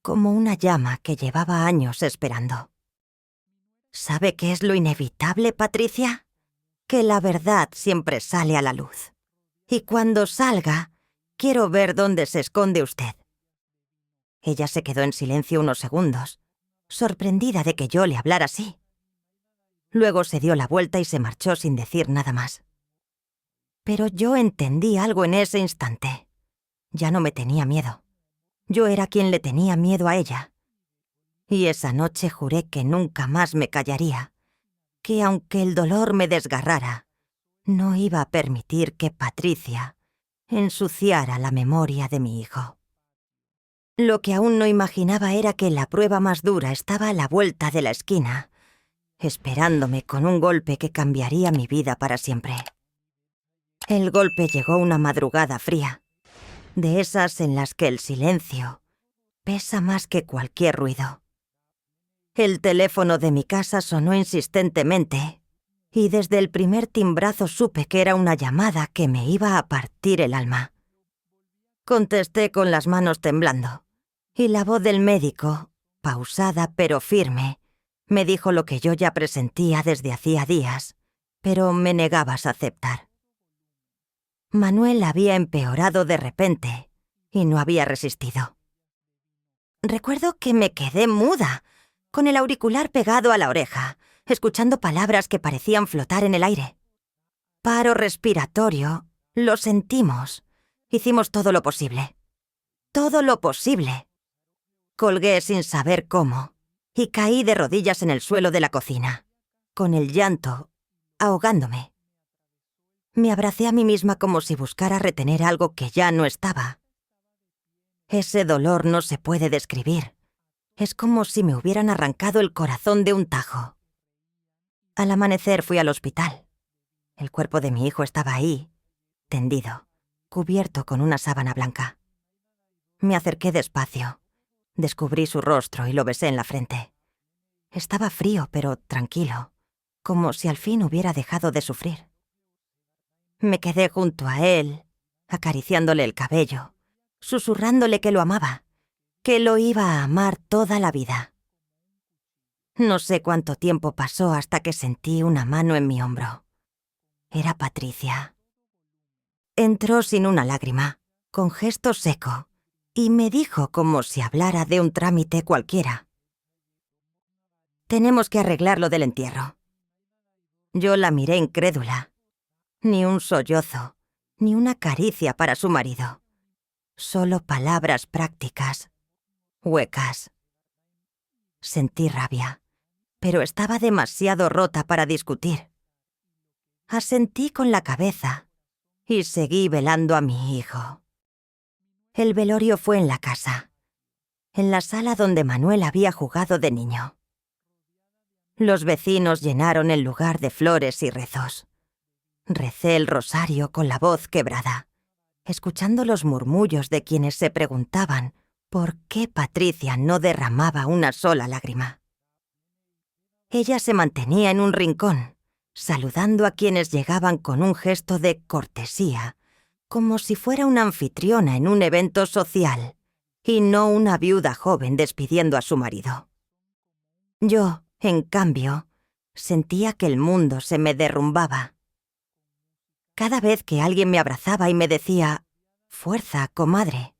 como una llama que llevaba años esperando. ¿Sabe qué es lo inevitable, Patricia? Que la verdad siempre sale a la luz. Y cuando salga, quiero ver dónde se esconde usted. Ella se quedó en silencio unos segundos, sorprendida de que yo le hablara así. Luego se dio la vuelta y se marchó sin decir nada más. Pero yo entendí algo en ese instante. Ya no me tenía miedo. Yo era quien le tenía miedo a ella. Y esa noche juré que nunca más me callaría, que aunque el dolor me desgarrara, no iba a permitir que Patricia ensuciara la memoria de mi hijo. Lo que aún no imaginaba era que la prueba más dura estaba a la vuelta de la esquina, esperándome con un golpe que cambiaría mi vida para siempre. El golpe llegó una madrugada fría, de esas en las que el silencio pesa más que cualquier ruido. El teléfono de mi casa sonó insistentemente, y desde el primer timbrazo supe que era una llamada que me iba a partir el alma. Contesté con las manos temblando, y la voz del médico, pausada pero firme, me dijo lo que yo ya presentía desde hacía días, pero me negabas a aceptar. Manuel había empeorado de repente, y no había resistido. Recuerdo que me quedé muda, con el auricular pegado a la oreja, escuchando palabras que parecían flotar en el aire. Paro respiratorio, lo sentimos. Hicimos todo lo posible. Todo lo posible. Colgué sin saber cómo, y caí de rodillas en el suelo de la cocina, con el llanto ahogándome. Me abracé a mí misma como si buscara retener algo que ya no estaba. Ese dolor no se puede describir. Es como si me hubieran arrancado el corazón de un tajo. Al amanecer fui al hospital. El cuerpo de mi hijo estaba ahí, tendido, cubierto con una sábana blanca. Me acerqué despacio. Descubrí su rostro y lo besé en la frente. Estaba frío, pero tranquilo, como si al fin hubiera dejado de sufrir. Me quedé junto a él, acariciándole el cabello, susurrándole que lo amaba, que lo iba a amar toda la vida. No sé cuánto tiempo pasó hasta que sentí una mano en mi hombro. Era Patricia. Entró sin una lágrima, con gesto seco, y me dijo como si hablara de un trámite cualquiera: «Tenemos que arreglar lo del entierro». Yo la miré incrédula. Ni un sollozo, ni una caricia para su marido. Solo palabras prácticas, huecas. Sentí rabia, pero estaba demasiado rota para discutir. Asentí con la cabeza y seguí velando a mi hijo. El velorio fue en la casa, en la sala donde Manuel había jugado de niño. Los vecinos llenaron el lugar de flores y rezos. Recé el rosario con la voz quebrada, escuchando los murmullos de quienes se preguntaban por qué Patricia no derramaba una sola lágrima. Ella se mantenía en un rincón, saludando a quienes llegaban con un gesto de cortesía, como si fuera una anfitriona en un evento social, y no una viuda joven despidiendo a su marido. Yo, en cambio, sentía que el mundo se me derrumbaba. Cada vez que alguien me abrazaba y me decía «Fuerza, comadre»,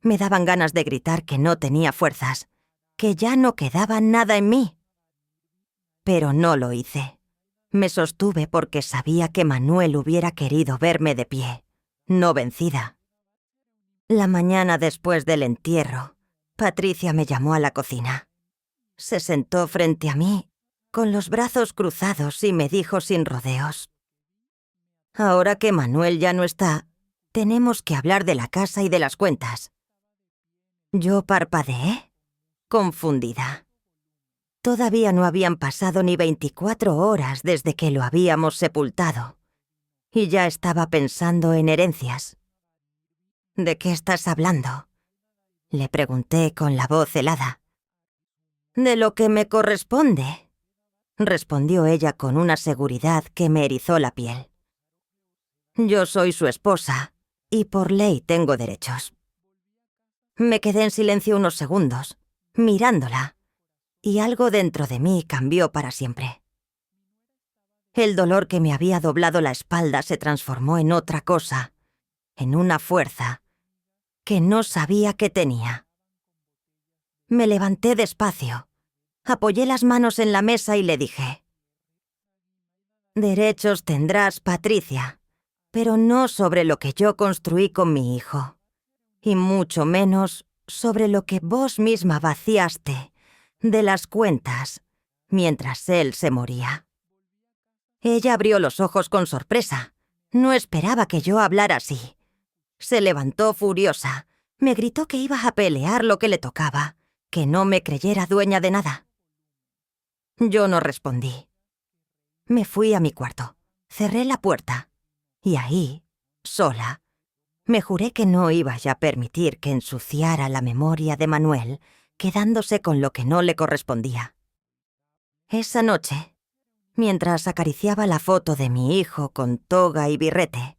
me daban ganas de gritar que no tenía fuerzas, que ya no quedaba nada en mí. Pero no lo hice. Me sostuve porque sabía que Manuel hubiera querido verme de pie, no vencida. La mañana después del entierro, Patricia me llamó a la cocina. Se sentó frente a mí, con los brazos cruzados, y me dijo sin rodeos: «Ahora que Manuel ya no está, tenemos que hablar de la casa y de las cuentas». Yo parpadeé, confundida. Todavía no habían pasado ni 24 horas desde que lo habíamos sepultado, y ya estaba pensando en herencias. «¿De qué estás hablando?», le pregunté con la voz helada. «De lo que me corresponde», respondió ella con una seguridad que me erizó la piel. «Yo soy su esposa, y por ley tengo derechos». Me quedé en silencio unos segundos, mirándola, y algo dentro de mí cambió para siempre. El dolor que me había doblado la espalda se transformó en otra cosa, en una fuerza que no sabía que tenía. Me levanté despacio, apoyé las manos en la mesa y le dije: «Derechos tendrás, Patricia, pero no sobre lo que yo construí con mi hijo, y mucho menos sobre lo que vos misma vaciaste de las cuentas mientras él se moría». Ella abrió los ojos con sorpresa. No esperaba que yo hablara así. Se levantó furiosa. Me gritó que iba a pelear lo que le tocaba, que no me creyera dueña de nada. Yo no respondí. Me fui a mi cuarto, cerré la puerta, y ahí, sola, me juré que no iba ya a permitir que ensuciara la memoria de Manuel, quedándose con lo que no le correspondía. Esa noche, mientras acariciaba la foto de mi hijo con toga y birrete,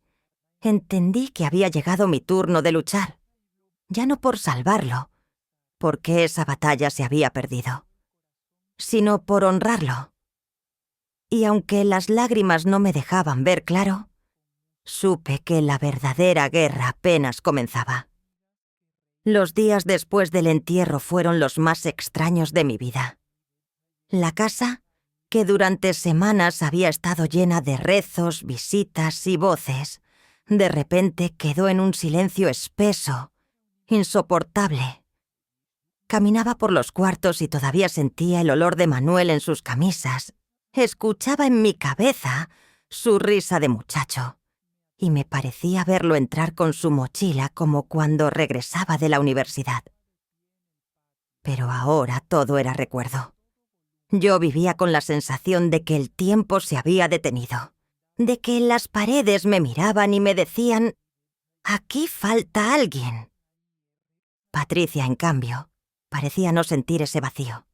entendí que había llegado mi turno de luchar, ya no por salvarlo, porque esa batalla se había perdido, sino por honrarlo. Y aunque las lágrimas no me dejaban ver claro, supe que la verdadera guerra apenas comenzaba. Los días después del entierro fueron los más extraños de mi vida. La casa, que durante semanas había estado llena de rezos, visitas y voces, de repente quedó en un silencio espeso, insoportable. Caminaba por los cuartos y todavía sentía el olor de Manuel en sus camisas. Escuchaba en mi cabeza su risa de muchacho, y me parecía verlo entrar con su mochila como cuando regresaba de la universidad. Pero ahora todo era recuerdo. Yo vivía con la sensación de que el tiempo se había detenido, de que las paredes me miraban y me decían: «Aquí falta alguien». Patricia, en cambio, parecía no sentir ese vacío.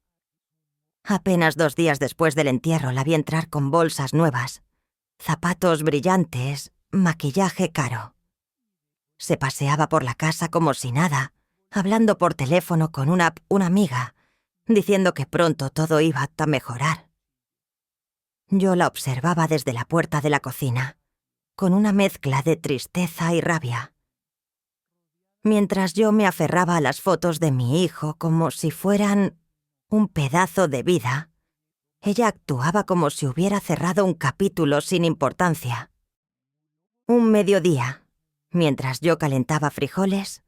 Apenas 2 días después del entierro la vi entrar con bolsas nuevas, zapatos brillantes, maquillaje caro. Se paseaba por la casa como si nada, hablando por teléfono con una amiga, diciendo que pronto todo iba a mejorar. Yo la observaba desde la puerta de la cocina, con una mezcla de tristeza y rabia. Mientras yo me aferraba a las fotos de mi hijo como si fueran un pedazo de vida, ella actuaba como si hubiera cerrado un capítulo sin importancia. Un mediodía, mientras yo calentaba frijoles,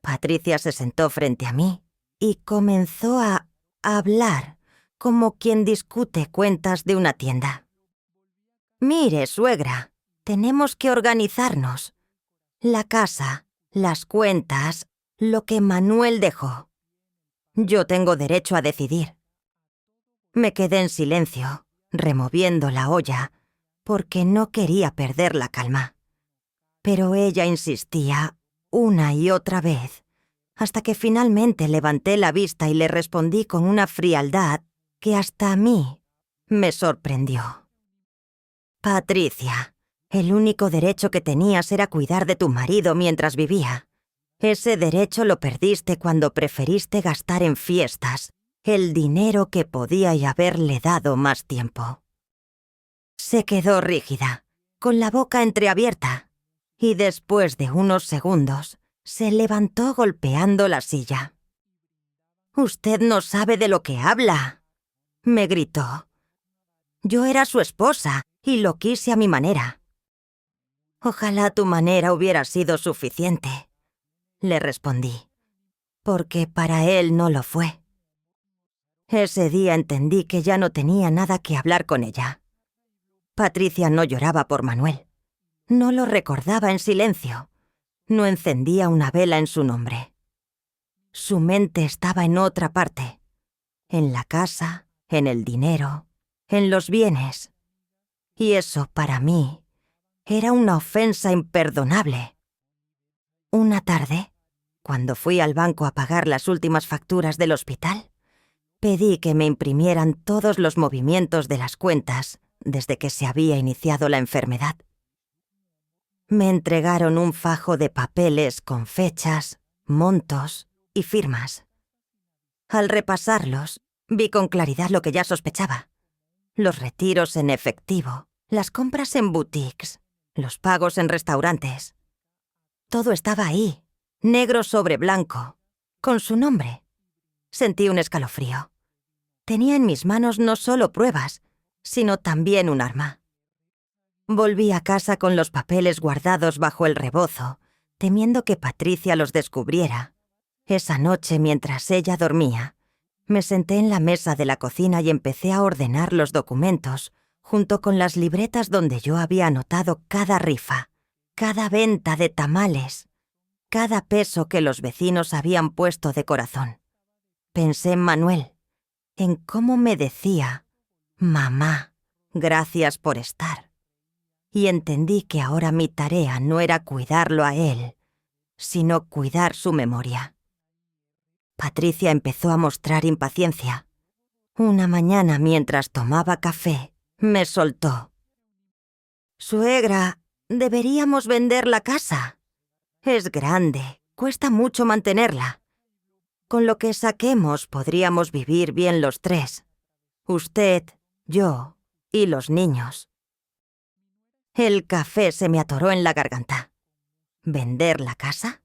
Patricia se sentó frente a mí y comenzó a hablar como quien discute cuentas de una tienda. «Mire, suegra, tenemos que organizarnos. La casa, las cuentas, lo que Manuel dejó. Yo tengo derecho a decidir». Me quedé en silencio, removiendo la olla, porque no quería perder la calma. Pero ella insistía una y otra vez, hasta que finalmente levanté la vista y le respondí con una frialdad que hasta a mí me sorprendió. «Patricia, el único derecho que tenías era cuidar de tu marido mientras vivía. Ese derecho lo perdiste cuando preferiste gastar en fiestas el dinero que podía haberle dado más tiempo». Se quedó rígida, con la boca entreabierta, y después de unos segundos se levantó golpeando la silla. «Usted no sabe de lo que habla», me gritó. Yo era su esposa y lo quise a mi manera. «Ojalá tu manera hubiera sido suficiente», le respondí, porque para él no lo fue. Ese día entendí que ya no tenía nada que hablar con ella. Patricia no lloraba por Manuel. No lo recordaba en silencio. No encendía una vela en su nombre. Su mente estaba en otra parte. En la casa, en el dinero, en los bienes. Y eso, para mí, era una ofensa imperdonable. Una tarde, cuando fui al banco a pagar las últimas facturas del hospital, pedí que me imprimieran todos los movimientos de las cuentas desde que se había iniciado la enfermedad. Me entregaron un fajo de papeles con fechas, montos y firmas. Al repasarlos, vi con claridad lo que ya sospechaba. Los retiros en efectivo, las compras en boutiques, los pagos en restaurantes. Todo estaba ahí, negro sobre blanco, con su nombre. Sentí un escalofrío. Tenía en mis manos no solo pruebas, sino también un arma. Volví a casa con los papeles guardados bajo el rebozo, temiendo que Patricia los descubriera. Esa noche, mientras ella dormía, me senté en la mesa de la cocina y empecé a ordenar los documentos, junto con las libretas donde yo había anotado cada rifa, cada venta de tamales, cada peso que los vecinos habían puesto de corazón. Pensé en Manuel, en cómo me decía, «Mamá, gracias por estar». Y entendí que ahora mi tarea no era cuidarlo a él, sino cuidar su memoria. Patricia empezó a mostrar impaciencia. Una mañana, mientras tomaba café, me soltó. «Suegra, deberíamos vender la casa. Es grande, cuesta mucho mantenerla. Con lo que saquemos podríamos vivir bien los tres. Usted, yo y los niños». El café se me atoró en la garganta. ¿Vender la casa?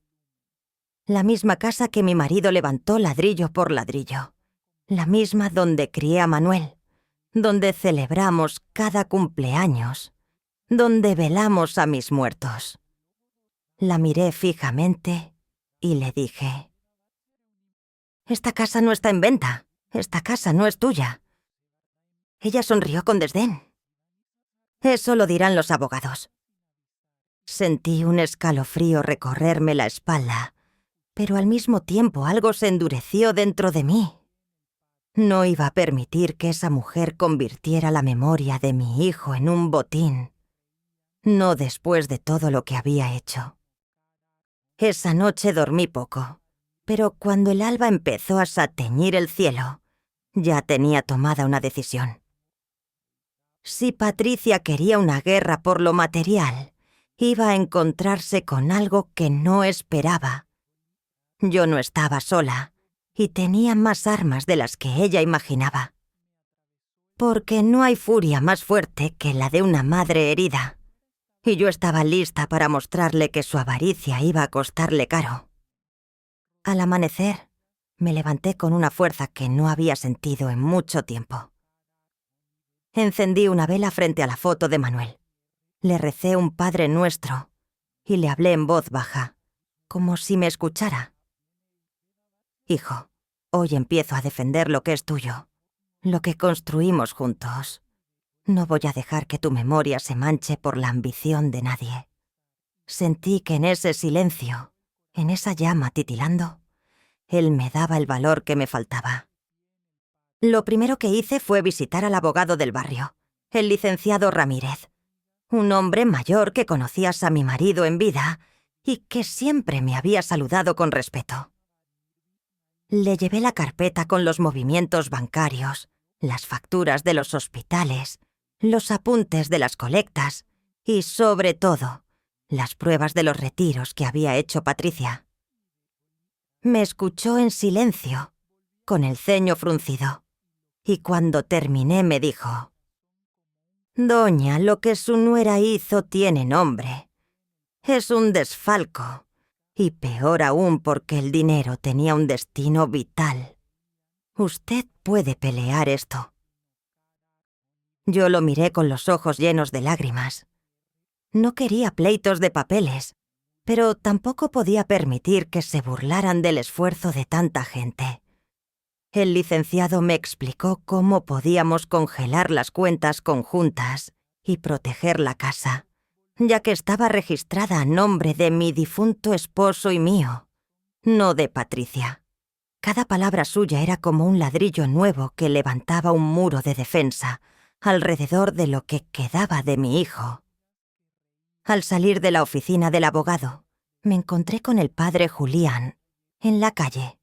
La misma casa que mi marido levantó ladrillo por ladrillo. La misma donde crié a Manuel, donde celebramos cada cumpleaños, donde velamos a mis muertos. La miré fijamente y le dije: «Esta casa no está en venta. Esta casa no es tuya». Ella sonrió con desdén. «Eso lo dirán los abogados». Sentí un escalofrío recorrerme la espalda, pero al mismo tiempo algo se endureció dentro de mí. No iba a permitir que esa mujer convirtiera la memoria de mi hijo en un botín. No después de todo lo que había hecho. Esa noche dormí poco, pero cuando el alba empezó a teñir el cielo, ya tenía tomada una decisión. Si Patricia quería una guerra por lo material, iba a encontrarse con algo que no esperaba. Yo no estaba sola, y tenía más armas de las que ella imaginaba. Porque no hay furia más fuerte que la de una madre herida, y yo estaba lista para mostrarle que su avaricia iba a costarle caro. Al amanecer, me levanté con una fuerza que no había sentido en mucho tiempo. Encendí una vela frente a la foto de Manuel. Le recé un Padre Nuestro y le hablé en voz baja, como si me escuchara. «Hijo, hoy empiezo a defender lo que es tuyo, lo que construimos juntos. No voy a dejar que tu memoria se manche por la ambición de nadie». Sentí que en ese silencio, en esa llama titilando, él me daba el valor que me faltaba. Lo primero que hice fue visitar al abogado del barrio, el licenciado Ramírez, un hombre mayor que conocías a mi marido en vida y que siempre me había saludado con respeto. Le llevé la carpeta con los movimientos bancarios, las facturas de los hospitales, los apuntes de las colectas y, sobre todo, las pruebas de los retiros que había hecho Patricia. Me escuchó en silencio, con el ceño fruncido, y cuando terminé me dijo: «Doña, lo que su nuera hizo tiene nombre. Es un desfalco, y peor aún porque el dinero tenía un destino vital. Usted puede pelear esto. Yo lo miré con los ojos llenos de lágrimas. No quería pleitos de papeles, pero tampoco podía permitir que se burlaran del esfuerzo de tanta gente. El licenciado me explicó cómo podíamos congelar las cuentas conjuntas y proteger la casa, ya que estaba registrada a nombre de mi difunto esposo y mío, no de Patricia. Cada palabra suya era como un ladrillo nuevo que levantaba un muro de defensa alrededor de lo que quedaba de mi hijo. Al salir de la oficina del abogado, me encontré con el padre Julián en la calle.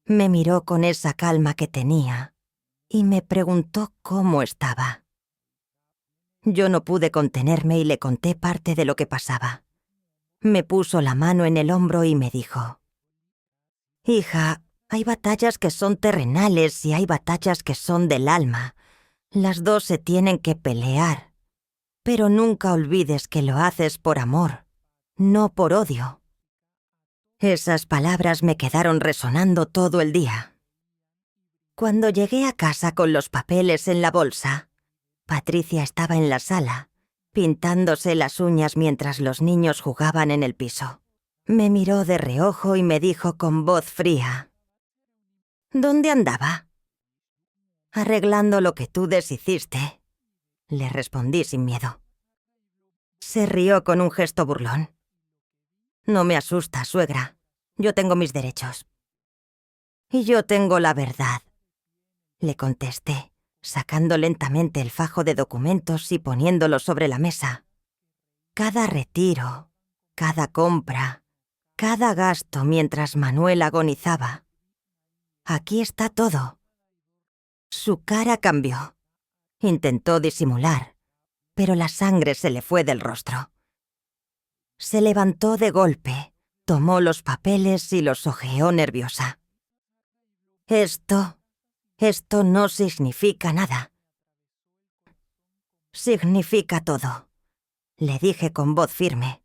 Me miró con esa calma que tenía y me preguntó cómo estaba. Yo no pude contenerme y le conté parte de lo que pasaba. Me puso la mano en el hombro y me dijo: «Hija, hay batallas que son terrenales y hay batallas que son del alma. Las dos se tienen que pelear. Pero nunca olvides que lo haces por amor, no por odio». Esas palabras me quedaron resonando todo el día. Cuando llegué a casa con los papeles en la bolsa, Patricia estaba en la sala, pintándose las uñas mientras los niños jugaban en el piso. Me miró de reojo y me dijo con voz fría: «¿Dónde andaba?» «Arreglando lo que tú deshiciste», le respondí sin miedo. Se rió con un gesto burlón. «No me asusta, suegra. Yo tengo mis derechos». «Y yo tengo la verdad», le contesté, sacando lentamente el fajo de documentos y poniéndolo sobre la mesa. Cada retiro, cada compra, cada gasto mientras Manuel agonizaba. Aquí está todo. Su cara cambió. Intentó disimular, pero la sangre se le fue del rostro. Se levantó de golpe, tomó los papeles y los hojeó nerviosa. Esto no significa nada. Significa todo, le dije con voz firme.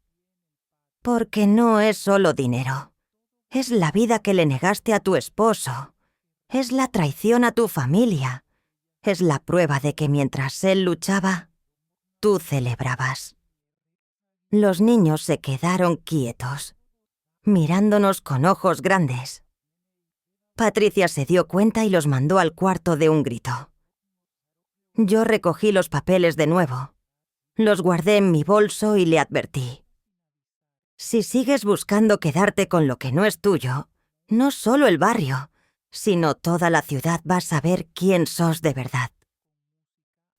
Porque no es solo dinero. Es la vida que le negaste a tu esposo. Es la traición a tu familia. Es la prueba de que mientras él luchaba, tú celebrabas. Los niños se quedaron quietos, mirándonos con ojos grandes. Patricia se dio cuenta y los mandó al cuarto de un grito. Yo recogí los papeles de nuevo. Los guardé en mi bolso y le advertí: «Si sigues buscando quedarte con lo que no es tuyo, no solo el barrio, sino toda la ciudad va a saber quién sos de verdad».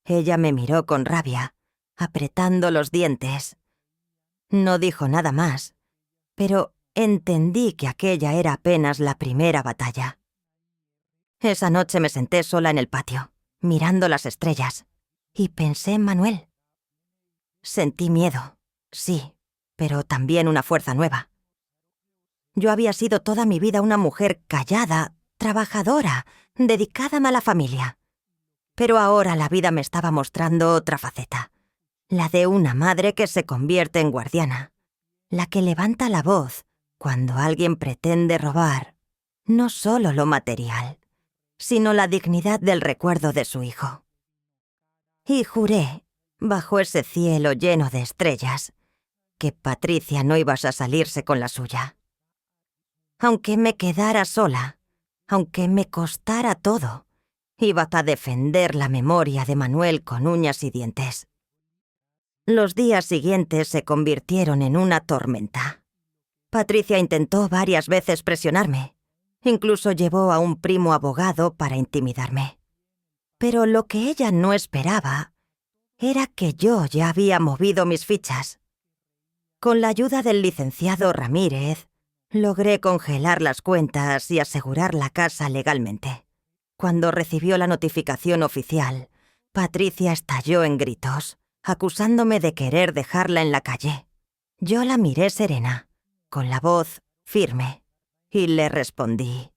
Ella me miró con rabia, apretando los dientes. No dijo nada más, pero entendí que aquella era apenas la primera batalla. Esa noche me senté sola en el patio, mirando las estrellas, y pensé en Manuel. Sentí miedo, sí, pero también una fuerza nueva. Yo había sido toda mi vida una mujer callada, trabajadora, dedicada a la familia. Pero ahora la vida me estaba mostrando otra faceta, la de una madre que se convierte en guardiana, la que levanta la voz cuando alguien pretende robar no solo lo material, sino la dignidad del recuerdo de su hijo. Y juré, bajo ese cielo lleno de estrellas, que Patricia no ibas a salirse con la suya. Aunque me quedara sola, aunque me costara todo, ibas a defender la memoria de Manuel con uñas y dientes. Los días siguientes se convirtieron en una tormenta. Patricia intentó varias veces presionarme. Incluso llevó a un primo abogado para intimidarme. Pero lo que ella no esperaba era que yo ya había movido mis fichas. Con la ayuda del licenciado Ramírez, logré congelar las cuentas y asegurar la casa legalmente. Cuando recibió la notificación oficial, Patricia estalló en gritos, acusándome de querer dejarla en la calle. Yo la miré serena, con la voz firme, y le respondí: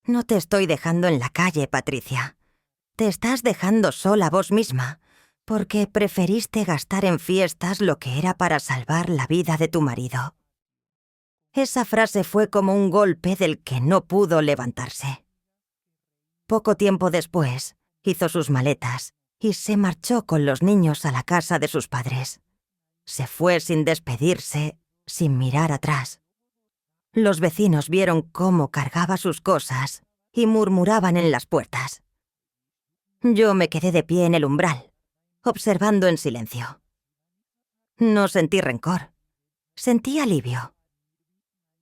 «No te estoy dejando en la calle, Patricia. Te estás dejando sola vos misma, porque preferiste gastar en fiestas lo que era para salvar la vida de tu marido». Esa frase fue como un golpe del que no pudo levantarse. Poco tiempo después, hizo sus maletas y se marchó con los niños a la casa de sus padres. Se fue sin despedirse, sin mirar atrás. Los vecinos vieron cómo cargaba sus cosas y murmuraban en las puertas. Yo me quedé de pie en el umbral, observando en silencio. No sentí rencor, sentí alivio.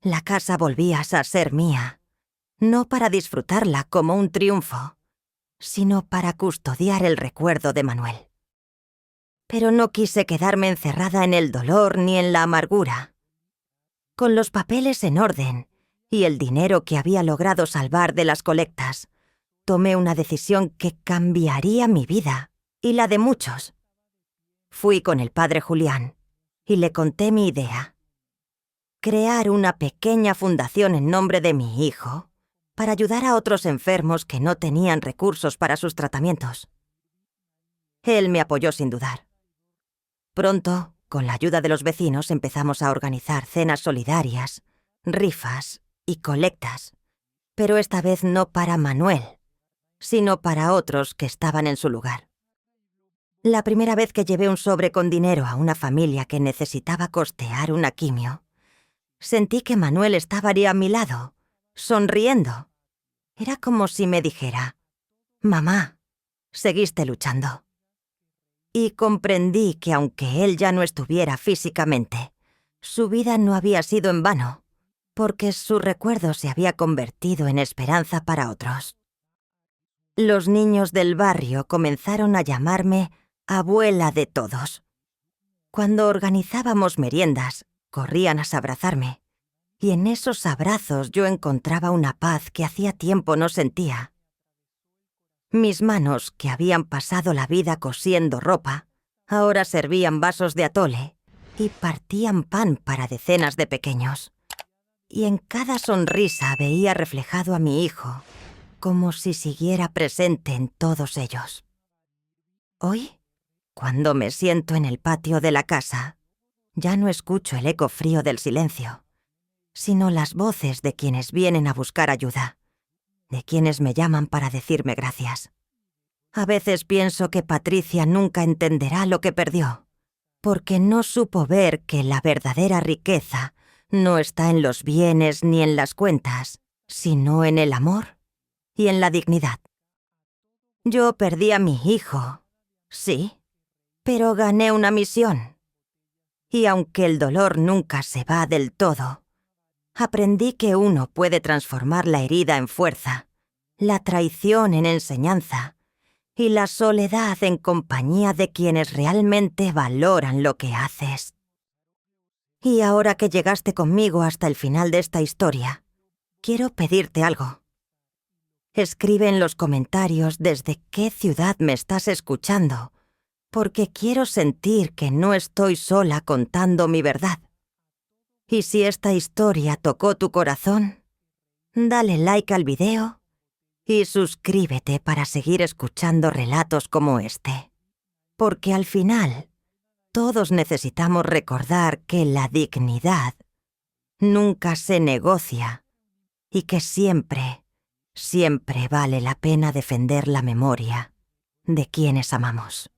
La casa volvía a ser mía, no para disfrutarla como un triunfo, sino para custodiar el recuerdo de Manuel. Pero no quise quedarme encerrada en el dolor ni en la amargura. Con los papeles en orden y el dinero que había logrado salvar de las colectas, tomé una decisión que cambiaría mi vida y la de muchos. Fui con el padre Julián y le conté mi idea. Crear una pequeña fundación en nombre de mi hijo para ayudar a otros enfermos que no tenían recursos para sus tratamientos. Él me apoyó sin dudar. Pronto, con la ayuda de los vecinos, empezamos a organizar cenas solidarias, rifas y colectas, pero esta vez no para Manuel, sino para otros que estaban en su lugar. La primera vez que llevé un sobre con dinero a una familia que necesitaba costear una quimio, sentí que Manuel estaba a mi lado, sonriendo. Era como si me dijera: «Mamá, seguiste luchando». Y comprendí que aunque él ya no estuviera físicamente, su vida no había sido en vano, porque su recuerdo se había convertido en esperanza para otros. Los niños del barrio comenzaron a llamarme abuela de todos. Cuando organizábamos meriendas, corrían a abrazarme, y en esos abrazos yo encontraba una paz que hacía tiempo no sentía. Mis manos, que habían pasado la vida cosiendo ropa, ahora servían vasos de atole y partían pan para decenas de pequeños. Y en cada sonrisa veía reflejado a mi hijo, como si siguiera presente en todos ellos. Hoy, cuando me siento en el patio de la casa, ya no escucho el eco frío del silencio, sino las voces de quienes vienen a buscar ayuda, de quienes me llaman para decirme gracias. A veces pienso que Patricia nunca entenderá lo que perdió, porque no supo ver que la verdadera riqueza no está en los bienes ni en las cuentas, sino en el amor y en la dignidad. Yo perdí a mi hijo, sí, pero gané una misión. Y aunque el dolor nunca se va del todo, aprendí que uno puede transformar la herida en fuerza, la traición en enseñanza y la soledad en compañía de quienes realmente valoran lo que haces. Y ahora que llegaste conmigo hasta el final de esta historia, quiero pedirte algo. Escribe en los comentarios desde qué ciudad me estás escuchando, porque quiero sentir que no estoy sola contando mi verdad. Y si esta historia tocó tu corazón, dale like al video y suscríbete para seguir escuchando relatos como este. Porque al final, todos necesitamos recordar que la dignidad nunca se negocia y que siempre, siempre vale la pena defender la memoria de quienes amamos.